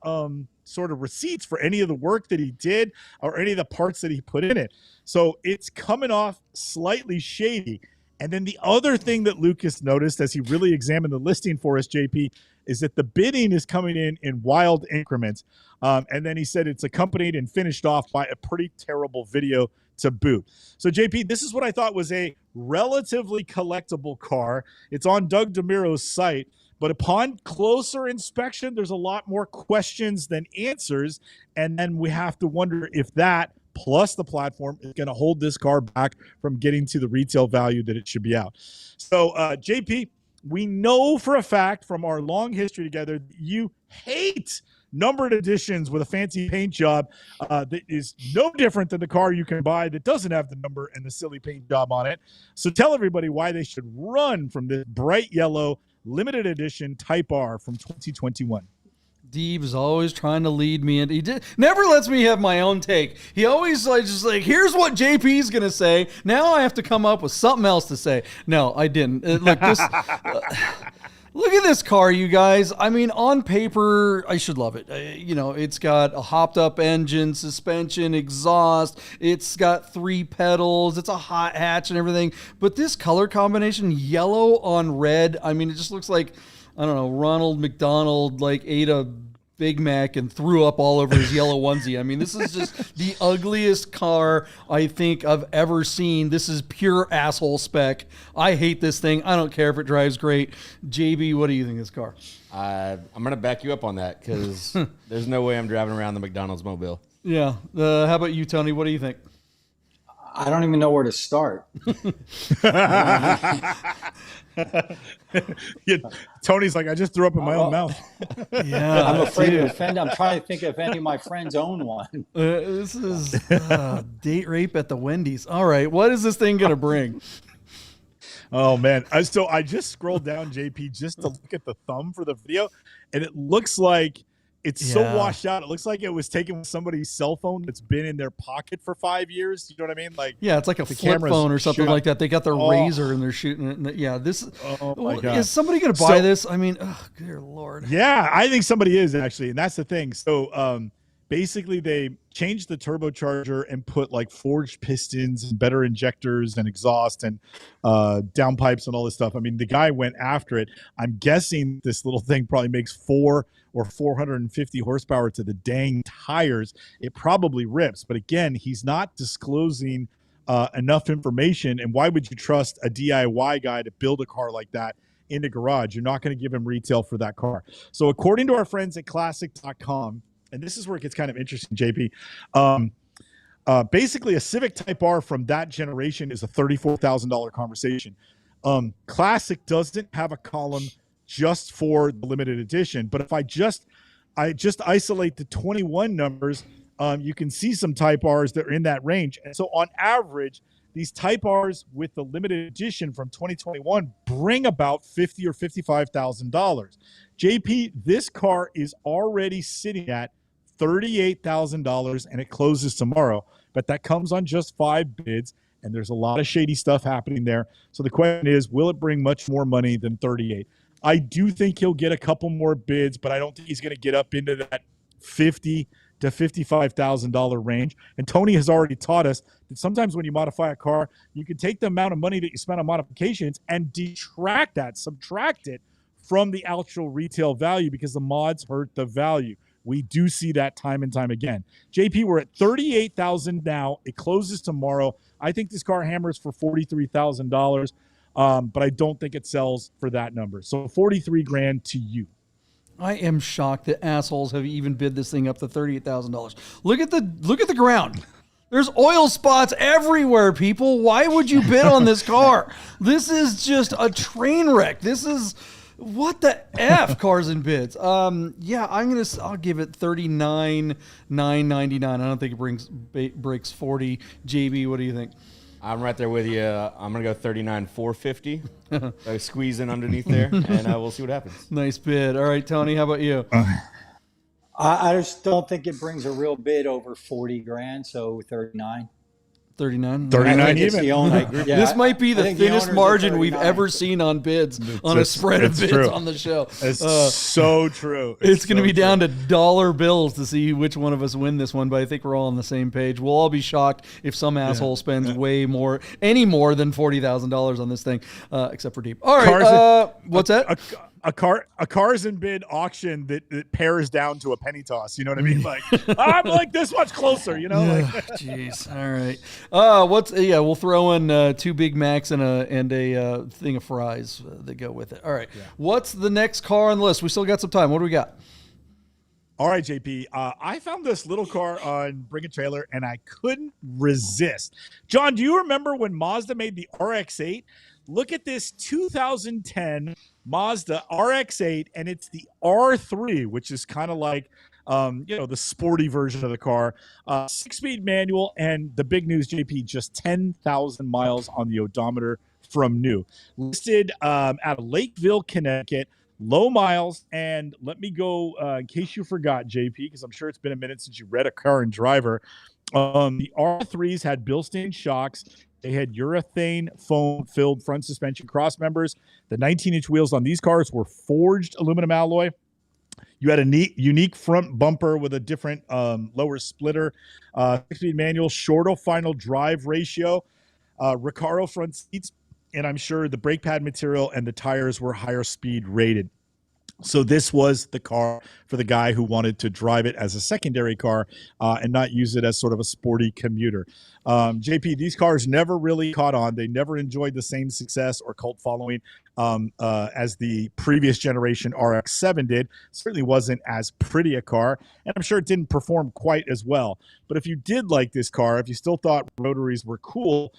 sort of receipts for any of the work that he did or any of the parts that he put in it. So it's coming off slightly shady. And then the other thing that Lucas noticed as he really examined the listing for us, JP, is that the bidding is coming in wild increments. And then he said it's accompanied and finished off by a pretty terrible video to boot. So, JP, this is what I thought was a relatively collectible car. It's on Doug DeMiro's site. But upon closer inspection, there's a lot more questions than answers. And then we have to wonder if that plus the platform is going to hold this car back from getting to the retail value that it should be out. So, JP, we know for a fact from our long history together, you hate numbered editions with a fancy paint job that is no different than the car you can buy that doesn't have the number and the silly paint job on it. So tell everybody why they should run from this bright yellow limited edition Type R from 2021. Deeb is always trying to lead me in. Never lets me have my own take. He always just here's what JP's gonna say. Now I have to come up with something else to say. No, I didn't. Look at this car, you guys. I mean, on paper, I should love it. It's got a hopped up engine, suspension, exhaust. It's got 3 pedals. It's a hot hatch and everything. But this color combination, yellow on red, I mean, it just looks like, I don't know, Ronald McDonald ate a Big Mac and threw up all over his yellow onesie. I mean, this is just the ugliest car I think I've ever seen. This is pure asshole spec. I hate this thing. I don't care if it drives great. JB, what do you think of this car? I'm going to back you up on that because there's no way I'm driving around the McDonald's mobile. Yeah. How about you, Tony? What do you think? I don't even know where to start. Tony's like, I just threw up in my own mouth. Yeah, I'm afraid to offend. I'm trying to think if any of my friends own one. This is date rape at the Wendy's. All right, what is this thing gonna bring? Oh man, I just scrolled down, JP, just to look at the thumb for the video, and it looks like it's so washed out. It looks like it was taken with somebody's cell phone that's been in their pocket for 5 years. You know what I mean? It's like a flip phone or something like that. They got their razor and they're shooting it. Yeah, this. Oh my God. Is somebody going to buy this? I mean, oh, dear Lord. Yeah, I think somebody is actually, and that's the thing. So Basically, they changed the turbocharger and put like forged pistons and better injectors and exhaust and downpipes and all this stuff. I mean, the guy went after it. I'm guessing this little thing probably makes 450 horsepower to the dang tires. It probably rips. But again, he's not disclosing enough information. And why would you trust a DIY guy to build a car like that in the garage? You're not going to give him retail for that car. So according to our friends at classic.com, and this is where it gets kind of interesting, JP. Basically, a Civic Type R from that generation is a $34,000 conversation. Classic doesn't have a column just for the limited edition, but if I just isolate the 21 numbers, you can see some Type Rs that are in that range. And so on average, these Type Rs with the limited edition from 2021 bring about $50,000 or $55,000. JP, this car is already sitting at $38,000 and it closes tomorrow, but that comes on just 5 bids, and there's a lot of shady stuff happening there. So the question is, will it bring much more money than 38? I do think he'll get a couple more bids, but I don't think he's going to get up into that $50,000 to $55,000 range. And Tony has already taught us that sometimes when you modify a car, you can take the amount of money that you spend on modifications and subtract it from the actual retail value, because the mods hurt the value. We do see that time and time again. JP, we're at $38,000 now. It closes tomorrow. I think this car hammers for $43,000, but I don't think it sells for that number. So $43,000 to you. I am shocked that assholes have even bid this thing up to $38,000. Look at the ground. There's oil spots everywhere, people. Why would you bid on this car? This is just a train wreck. This is what the F, cars and bids. Yeah, I'll give it $39,999. I don't think it breaks 40. JB, what do you think? I'm right there with you. I'm gonna go $39,450. Squeeze in underneath there, and we'll see what happens. Nice bid. All right, Tony, how about you? I just don't think it brings a real bid over $40,000. So 39. 39. 39 even. This might be the thinnest margin we've ever seen on bids on a spread of bids on the show. It's so true. It's going to be down to dollar bills to see which one of us win this one, but I think we're all on the same page. We'll all be shocked if some asshole spends way more, any more than $40,000 on this thing, except for Deeb. All right, what's that? A cars and bid auction that pares down to a penny toss. You know what I mean? Like, I'm like this much closer, you know? Like, jeez. All right. We'll throw in 2 Big Macs and a thing of fries that go with it. All right. Yeah. What's the next car on the list? We still got some time. What do we got? All right, JP. I found this little car on Bring a Trailer, and I couldn't resist. John, do you remember when Mazda made the RX-8? Look at this 2010 Mazda RX-8, and it's the R3, which is kind of like, the sporty version of the car. 6-speed manual, and the big news, JP, just 10,000 miles on the odometer from new. Listed out of Lakeville, Connecticut. Low miles, and let me go in case you forgot, JP, because I'm sure it's been a minute since you read a Car and Driver. The R3s had Bilstein shocks. They had urethane foam-filled front suspension cross members. The 19-inch wheels on these cars were forged aluminum alloy. You had a unique front bumper with a different lower splitter. 6-speed manual, shorter final drive ratio. Recaro front seats. And I'm sure the brake pad material and the tires were higher speed rated. So this was the car for the guy who wanted to drive it as a secondary car and not use it as sort of a sporty commuter. JP, these cars never really caught on. They never enjoyed the same success or cult following as the previous generation RX-7 did. Certainly wasn't as pretty a car, and I'm sure it didn't perform quite as well. But if you did like this car, if you still thought rotaries were cool,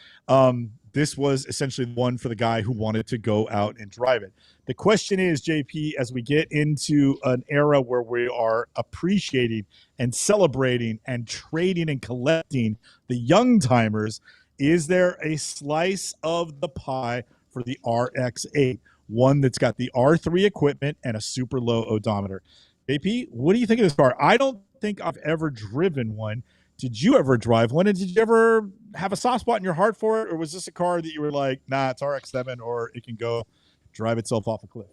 this was essentially the one for the guy who wanted to go out and drive it. The question is, JP, as we get into an era where we are appreciating and celebrating and trading and collecting the young timers, is there a slice of the pie for the RX-8? One that's got the R3 equipment and a super low odometer. JP, what do you think of this car? I don't think I've ever driven one. Did you ever drive one? And did you ever have a soft spot in your heart for it? Or was this a car that you were like, nah, it's RX-7, or it can go drive itself off a cliff?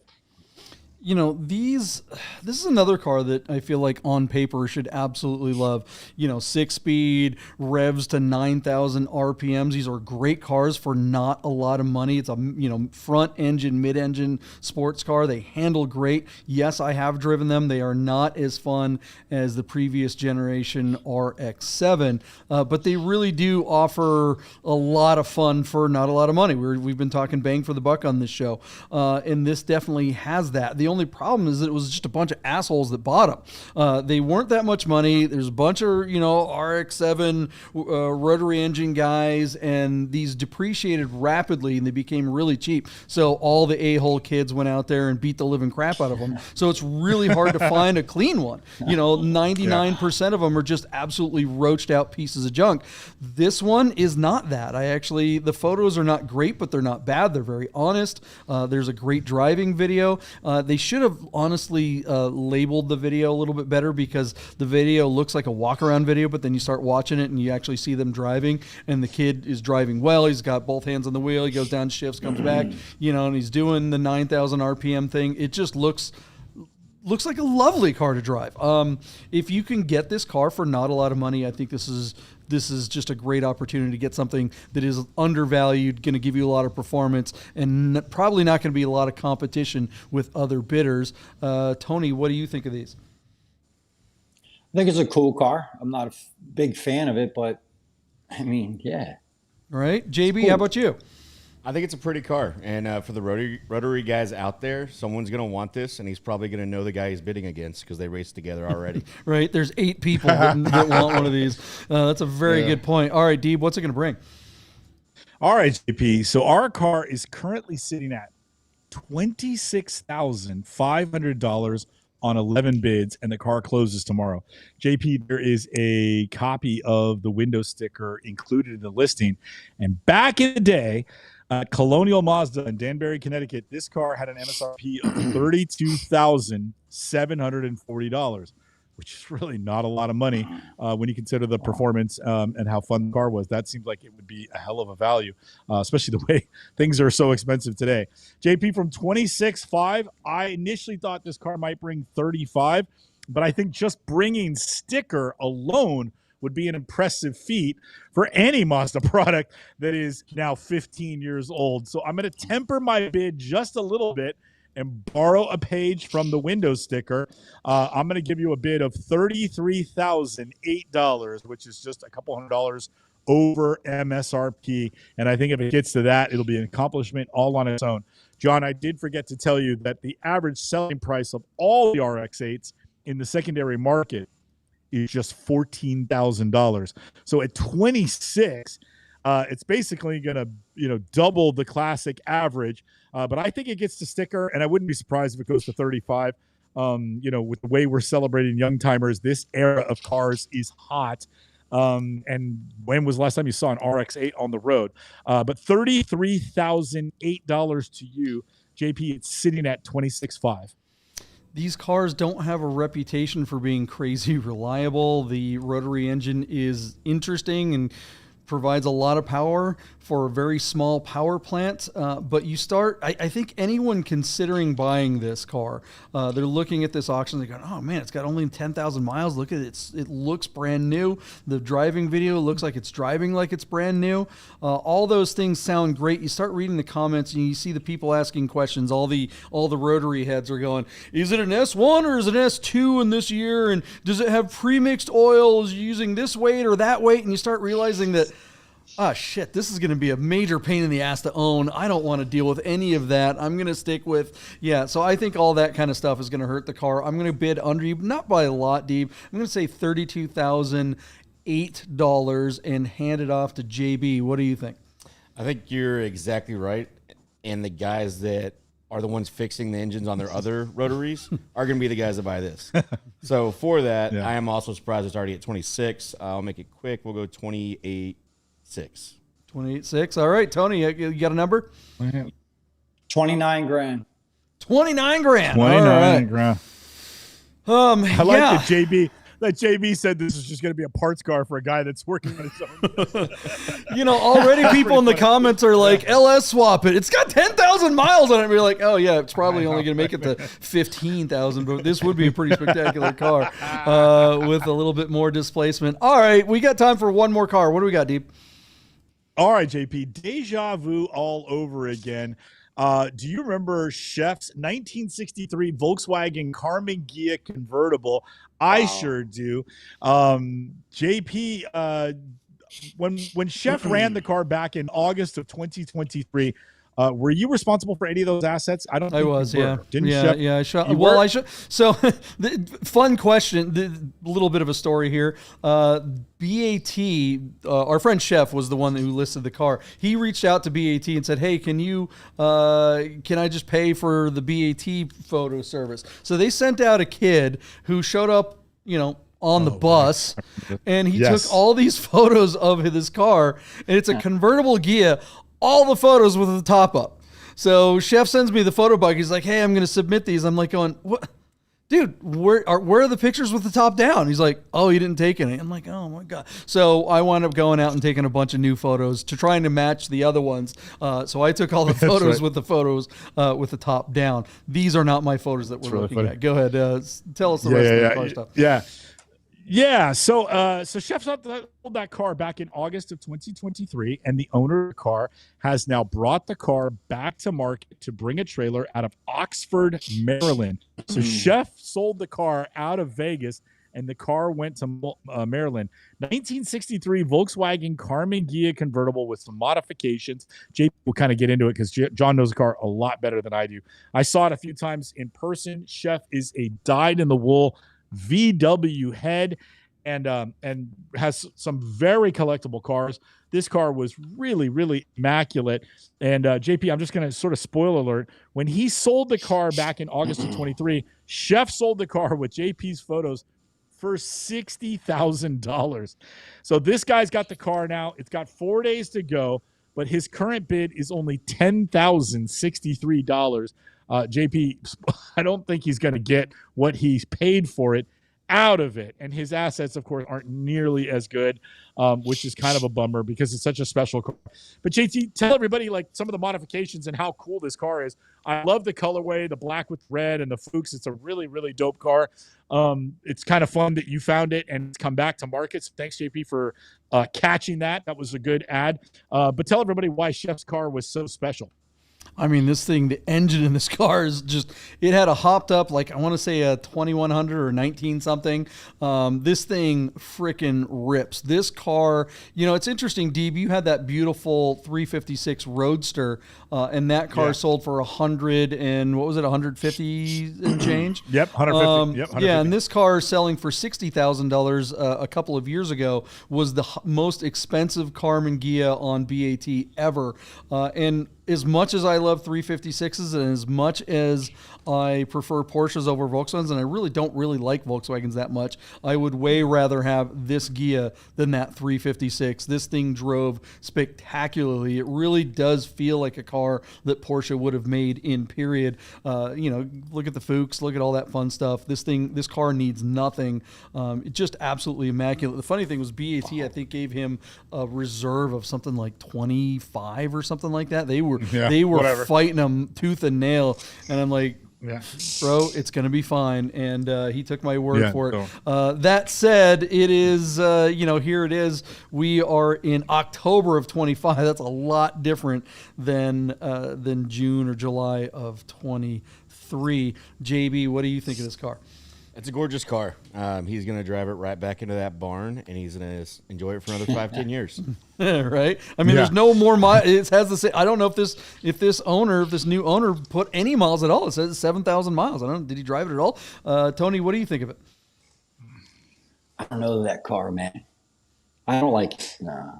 You know, this is another car that I feel like on paper should absolutely love. You know, 6-speed, revs to 9,000 RPMs. These are great cars for not a lot of money. It's a, you know, front engine, mid-engine sports car. They handle great. Yes, I have driven them. They are not as fun as the previous generation RX-7, but they really do offer a lot of fun for not a lot of money. We've been talking bang for the buck on this show, and this definitely has that. The only problem is that it was just a bunch of assholes that bought them. They weren't that much money. There's a bunch of, you know, RX-7 rotary engine guys, and these depreciated rapidly, and they became really cheap. So all the a-hole kids went out there and beat the living crap out of them. So it's really hard to find a clean one. You know, 99% of them are just absolutely roached out pieces of junk. This one is not that. The photos are not great, but they're not bad. They're very honest. There's a great driving video. They should have honestly labeled the video a little bit better, because the video looks like a walk around video, but then you start watching it and you actually see them driving, and the kid is driving well. He's got both hands on the wheel. He goes down, shifts, comes back, you know, and he's doing the 9,000 RPM thing. It just looks like a lovely car to drive. If you can get this car for not a lot of money, I think this is just a great opportunity to get something that is undervalued, going to give you a lot of performance, and probably not going to be a lot of competition with other bidders. Tony, what do you think of these? I think it's a cool car. I'm not a big fan of it, but I mean, yeah. All right. JB, how about you? I think it's a pretty car, and for the rotary guys out there, someone's going to want this, and he's probably going to know the guy he's bidding against because they raced together already. Right? There's 8 people that want one of these. That's a very good point. All right, Deeb, what's it going to bring? All right, JP. So our car is currently sitting at $26,500 on 11 bids, and the car closes tomorrow. JP, there is a copy of the window sticker included in the listing, and back in the day, Colonial Mazda in Danbury, Connecticut, this car had an MSRP of $32,740, which is really not a lot of money when you consider the performance and how fun the car was. That seems like it would be a hell of a value, especially the way things are so expensive today. JP, from 26.5, I initially thought this car might bring 35, but I think just bringing sticker alone would be an impressive feat for any Mazda product that is now 15 years old. So I'm going to temper my bid just a little bit and borrow a page from the window sticker. I'm going to give you a bid of $33,008, which is just a couple $100 over MSRP. And I think if it gets to that, it'll be an accomplishment all on its own. John, I did forget to tell you that the average selling price of all the RX-8s in the secondary market is just $14,000. So at 26, it's basically going to, double the classic average. But I think it gets to sticker, and I wouldn't be surprised if it goes to 35. With the way we're celebrating young timers, this era of cars is hot. And when was the last time you saw an RX-8 on the road? But $33,008 to you, JP. It's sitting at 26.5. These cars don't have a reputation for being crazy reliable. The rotary engine is interesting and provides a lot of power for a very small power plant. But you start, I think anyone considering buying this car, they're looking at this auction, they go, oh man, it's got only 10,000 miles. Look at it. It looks brand new. The driving video looks like it's driving like it's brand new. All those things sound great. You start reading the comments and you see the people asking questions. All the rotary heads are going, is it an S1 or is it an S2 in this year? And does it have pre-mixed oils using this weight or that weight? And you start realizing that, oh shit, this is going to be a major pain in the ass to own. I don't want to deal with any of that. I'm going to stick with, so I think all that kind of stuff is going to hurt the car. I'm going to bid under you, not by a lot, Deeb. I'm going to say $32,008 and hand it off to JB. What do you think? I think you're exactly right. And the guys that are the ones fixing the engines on their other rotaries are going to be the guys that buy this. So for that, I am also surprised it's already at 26. I'll make it quick. We'll go 28.6. 28.6. All right, Tony, you got a number? 29 grand. 29 grand. 29 grand. I like it, JB. that JB said this is just going to be a parts car for a guy that's working on his own. You know, already people in the comments are like, LS swap it. It's got 10,000 miles on it. We're like, oh yeah, it's probably only going to make it to 15,000, but this would be a pretty spectacular car with a little bit more displacement. All right, we got time for one more car. What do we got, Deeb? All right, JP, deja vu all over again. Do you remember Chef's 1963 Volkswagen Karmann Ghia convertible? I sure do. JP, when Chef ran the car back in August of 2023, were you responsible for any of those assets? I don't think I was, you were. yeah. Didn't yeah, Chef? yeah. I shot. You Well, were? I should. So, fun question. A little bit of a story here. BAT, our friend Chef was the one who listed the car. He reached out to BAT and said, "Hey, can I just pay for the BAT photo service?" So they sent out a kid who showed up, on the bus, and he took all these photos of his car, and it's a convertible Ghia. All the photos with the top up. So Chef sends me the photo book. He's like, "Hey, I'm going to submit these." I'm like going, "What, dude? Where are the pictures with the top down?" He's like, "Oh, you didn't take any." I'm like, "Oh my god!" So I wound up going out and taking a bunch of new photos to trying to match the other ones. So I took all the photos with the photos with the top down. These are not my photos that we're looking at. Go ahead, tell us the rest of the car stuff. Yeah. So Chef sold that car back in August of 2023, and the owner of the car has now brought the car back to market to bring a trailer out of Oxford, Maryland. So Chef sold the car out of Vegas, and the car went to Maryland. 1963 Volkswagen Karmann Ghia convertible with some modifications. JP will kind of get into it because John knows the car a lot better than I do. I saw it a few times in person. Chef is a dyed-in-the-wool VW head and has some very collectible cars. This car was really, really immaculate. And JP, I'm just going to sort of spoiler alert. When he sold the car back in August of 23, Chef sold the car with JP's photos for $60,000. So this guy's got the car now. It's got 4 days to go, but his current bid is only $10,063. JP, I don't think he's going to get what he's paid for it out of it. And his assets, of course, aren't nearly as good, which is kind of a bummer because it's such a special car. But JT, tell everybody like some of the modifications and how cool this car is. I love the colorway, the black with red and the Fuchs. It's a really, really dope car. It's kind of fun that you found it and it's come back to market. So thanks, JP, for catching that. That was a good ad. But tell everybody why Chef's car was so special. I mean, this thing, the engine in this car is just, it had a hopped up, like I want to say a 2100 or 19 something. This thing freaking rips. This car, it's interesting, Deeb, you had that beautiful 356 Roadster, and that car sold for 100 and what was it, 150 and change? Yep, 150. 150. Yeah, and this car selling for $60,000 a couple of years ago was the most expensive Karmann Ghia on BAT ever. And as much as I love 356s and as much as I prefer Porsches over Volkswagens, and I really don't like Volkswagens that much, I would way rather have this Ghia than that 356. This thing drove spectacularly. It really does feel like a car that Porsche would have made in period. Look at the Fuchs, look at all that fun stuff. This car needs nothing. It's just absolutely immaculate. The funny thing was BAT, I think, gave him a reserve of something like 25 or something like that. They were fighting him tooth and nail, and I'm like, bro, it's going to be fine. And he took my word for it. That said, it is, here it is. We are in October of 25. That's a lot different than June or July of 23. JB, what do you think of this car? It's a gorgeous car. He's going to drive it right back into that barn, and he's going to enjoy it for another 5-10 years. Right? I mean, there's no more miles. It has the same. I don't know if this new owner put any miles at all. It says 7,000 miles. I don't know. Did he drive it at all? Tony, what do you think of it? I don't know that car, man. I don't like it. Nah.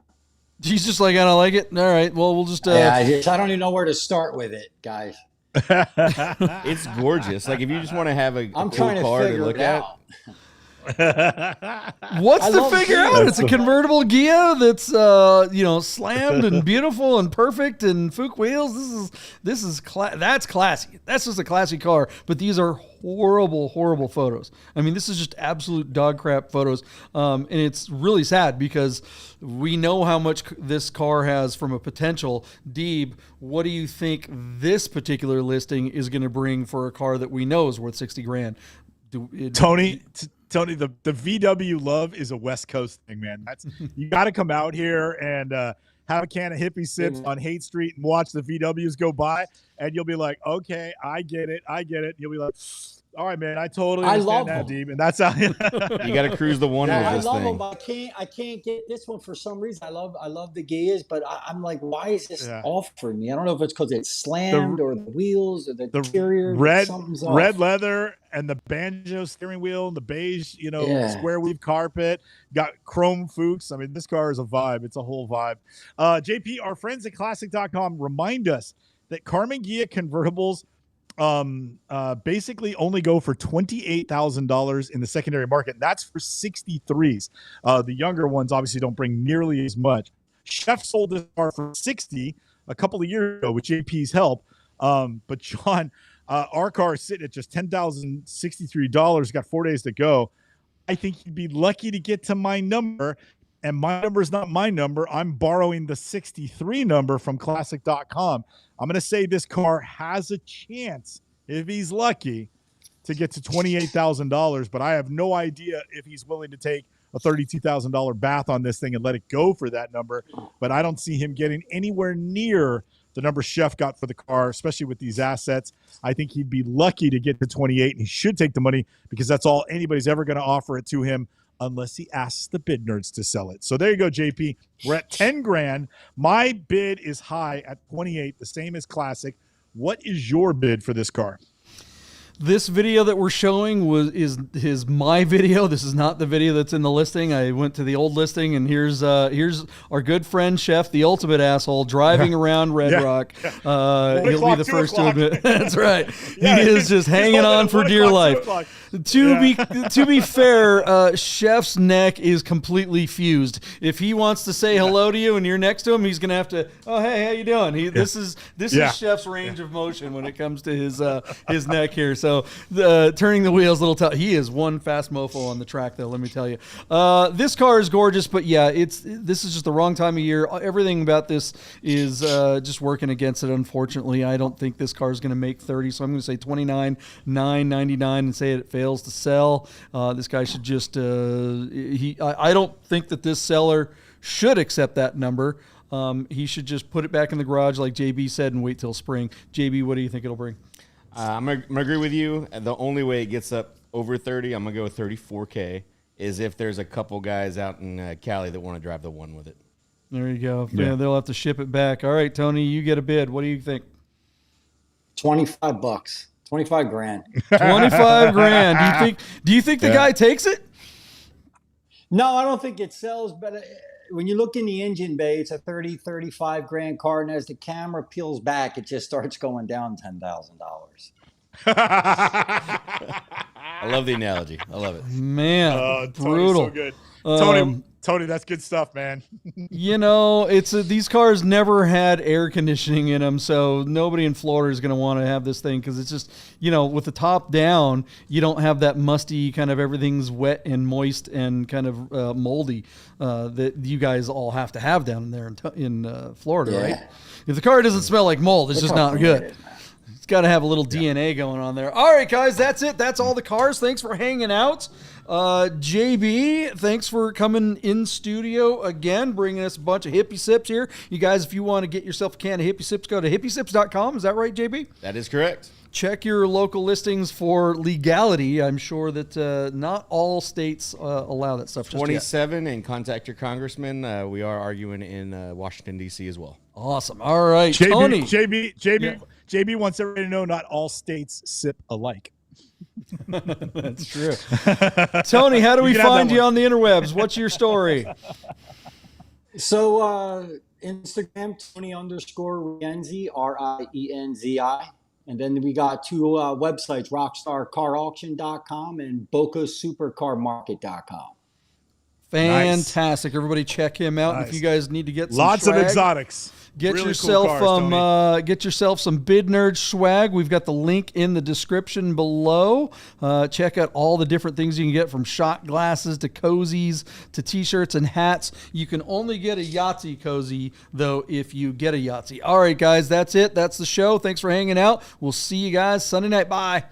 He's just like, I don't like it. All right. Well, we'll just. I don't even know where to start with it, guys. It's gorgeous. Like if you just want to have a cool car to look at. What's to figure out? It's a convertible Ghia that's slammed and beautiful and perfect and Fuchs wheels. That's classy. That's just a classy car. But these are horrible, horrible photos. I mean, this is just absolute dog crap photos. And it's really sad because we know how much this car has from a potential. Deeb, what do you think this particular listing is going to bring for a car that we know is worth 60 grand? Tony, the VW love is a West Coast thing, man. That's you got to come out here and have a can of Hippie Sips on Haight Street and watch the VWs go by, and you'll be like, okay, I get it. And you'll be like, all right, man, I totally understand that, Deeb. And that's how you got to cruise the wonder of this thing. I love them, but I can't get this one for some reason. I love the Ghias, but I'm like, why is this off for me? I don't know if it's because it's slammed or the wheels or the interior. Red leather and the banjo steering wheel and the beige, square weave carpet, got chrome Fuchs. I mean, this car is a vibe. It's a whole vibe. JP, our friends at classic.com remind us that Karmann Ghia convertibles basically only go for $28,000 in the secondary market. That's for 63s. The younger ones obviously don't bring nearly as much. Chef sold this car for 60 a couple of years ago with JP's help. But John, our car is sitting at just $10,063. Got 4 days to go. I think you'd be lucky to get to my number. And my number is not my number. I'm borrowing the 63 number from classic.com. I'm going to say this car has a chance, if he's lucky, to get to $28,000. But I have no idea if he's willing to take a $32,000 bath on this thing and let it go for that number. But I don't see him getting anywhere near the number Chef got for the car, especially with these assets. I think he'd be lucky to get to 28, and he should take the money because that's all anybody's ever going to offer it to him, unless he asks the bid nerds to sell it. So there you go, JP. We're at 10 grand. My bid is high at 28, the same as Classic. What is your bid for this car? This video that we're showing is my video. This is not the video that's in the listing. I went to the old listing, and here's our good friend Chef, the ultimate asshole, driving around Red Rock. He'll be the first to admit. That's right. He is just hanging on for dear life. To be fair, Chef's neck is completely fused. If he wants to say hello to you and you're next to him, he's gonna have to. Oh, hey, how you doing? This is Chef's range of motion when it comes to his neck here. So turning the wheels a little tough. He is one fast mofo on the track, though, let me tell you. This car is gorgeous, but yeah, this is just the wrong time of year. Everything about this is just working against it, unfortunately. I don't think this car is going to make 30, so I'm going to say 29,999 and say it fails to sell. This guy should just I don't think that this seller should accept that number. He should just put it back in the garage like JB said and wait till spring. JB, what do you think it'll bring? I'm going to agree with you. The only way it gets up over 30, I'm going to go with 34K, is if there's a couple guys out in Cali that want to drive the one with it. There you go. Yeah, they'll have to ship it back. All right, Tony, you get a bid. What do you think? $25. 25 grand. 25 grand. Do you think the guy takes it? No, I don't think it sells, but when you look in the engine bay, it's a 30, 35 grand car, and as the camera peels back, it just starts going down $10,000. I love the analogy. I love it. Man, brutal. Tony's so good. Tony, that's good stuff, man. These cars never had air conditioning in them, so nobody in Florida is going to want to have this thing because it's just, with the top down, you don't have that musty kind of everything's wet and moist and kind of moldy that you guys all have to have down there in Florida, right? If the car doesn't smell like mold, it's just not good. It's got to have a little DNA going on there. All right, guys, that's it. That's all the cars. Thanks for hanging out. JB, thanks for coming in studio again, bringing us a bunch of Hippie Sips here. You guys, if you want to get yourself a can of Hippie Sips, go to hippiesips.com. Is that right, JB? That is correct. Check your local listings for legality. I'm sure that not all states allow that stuff. 27, and contact your congressman. We are arguing in Washington, D.C. as well. Awesome. All right, Tony. JB wants everybody to know not all states sip alike. That's true. Tony, how do we find you on the interwebs? What's your story? So Instagram, Tony_Rienzi, Rienzi. And then we got two websites, RockStar Auctions.com and BocaSuperCarMarket.com. Fantastic. Nice. Everybody check him out. Nice. If you guys need to get some lots swag, of exotics. Get really yourself cool cars, get yourself some Bid Nerd swag. We've got the link in the description below. Check out all the different things you can get, from shot glasses to cozies to t-shirts and hats. You can only get a Yahtzee cozy though if you get a Yahtzee. All right, guys, that's it. That's the show. Thanks for hanging out. We'll see you guys Sunday night. Bye.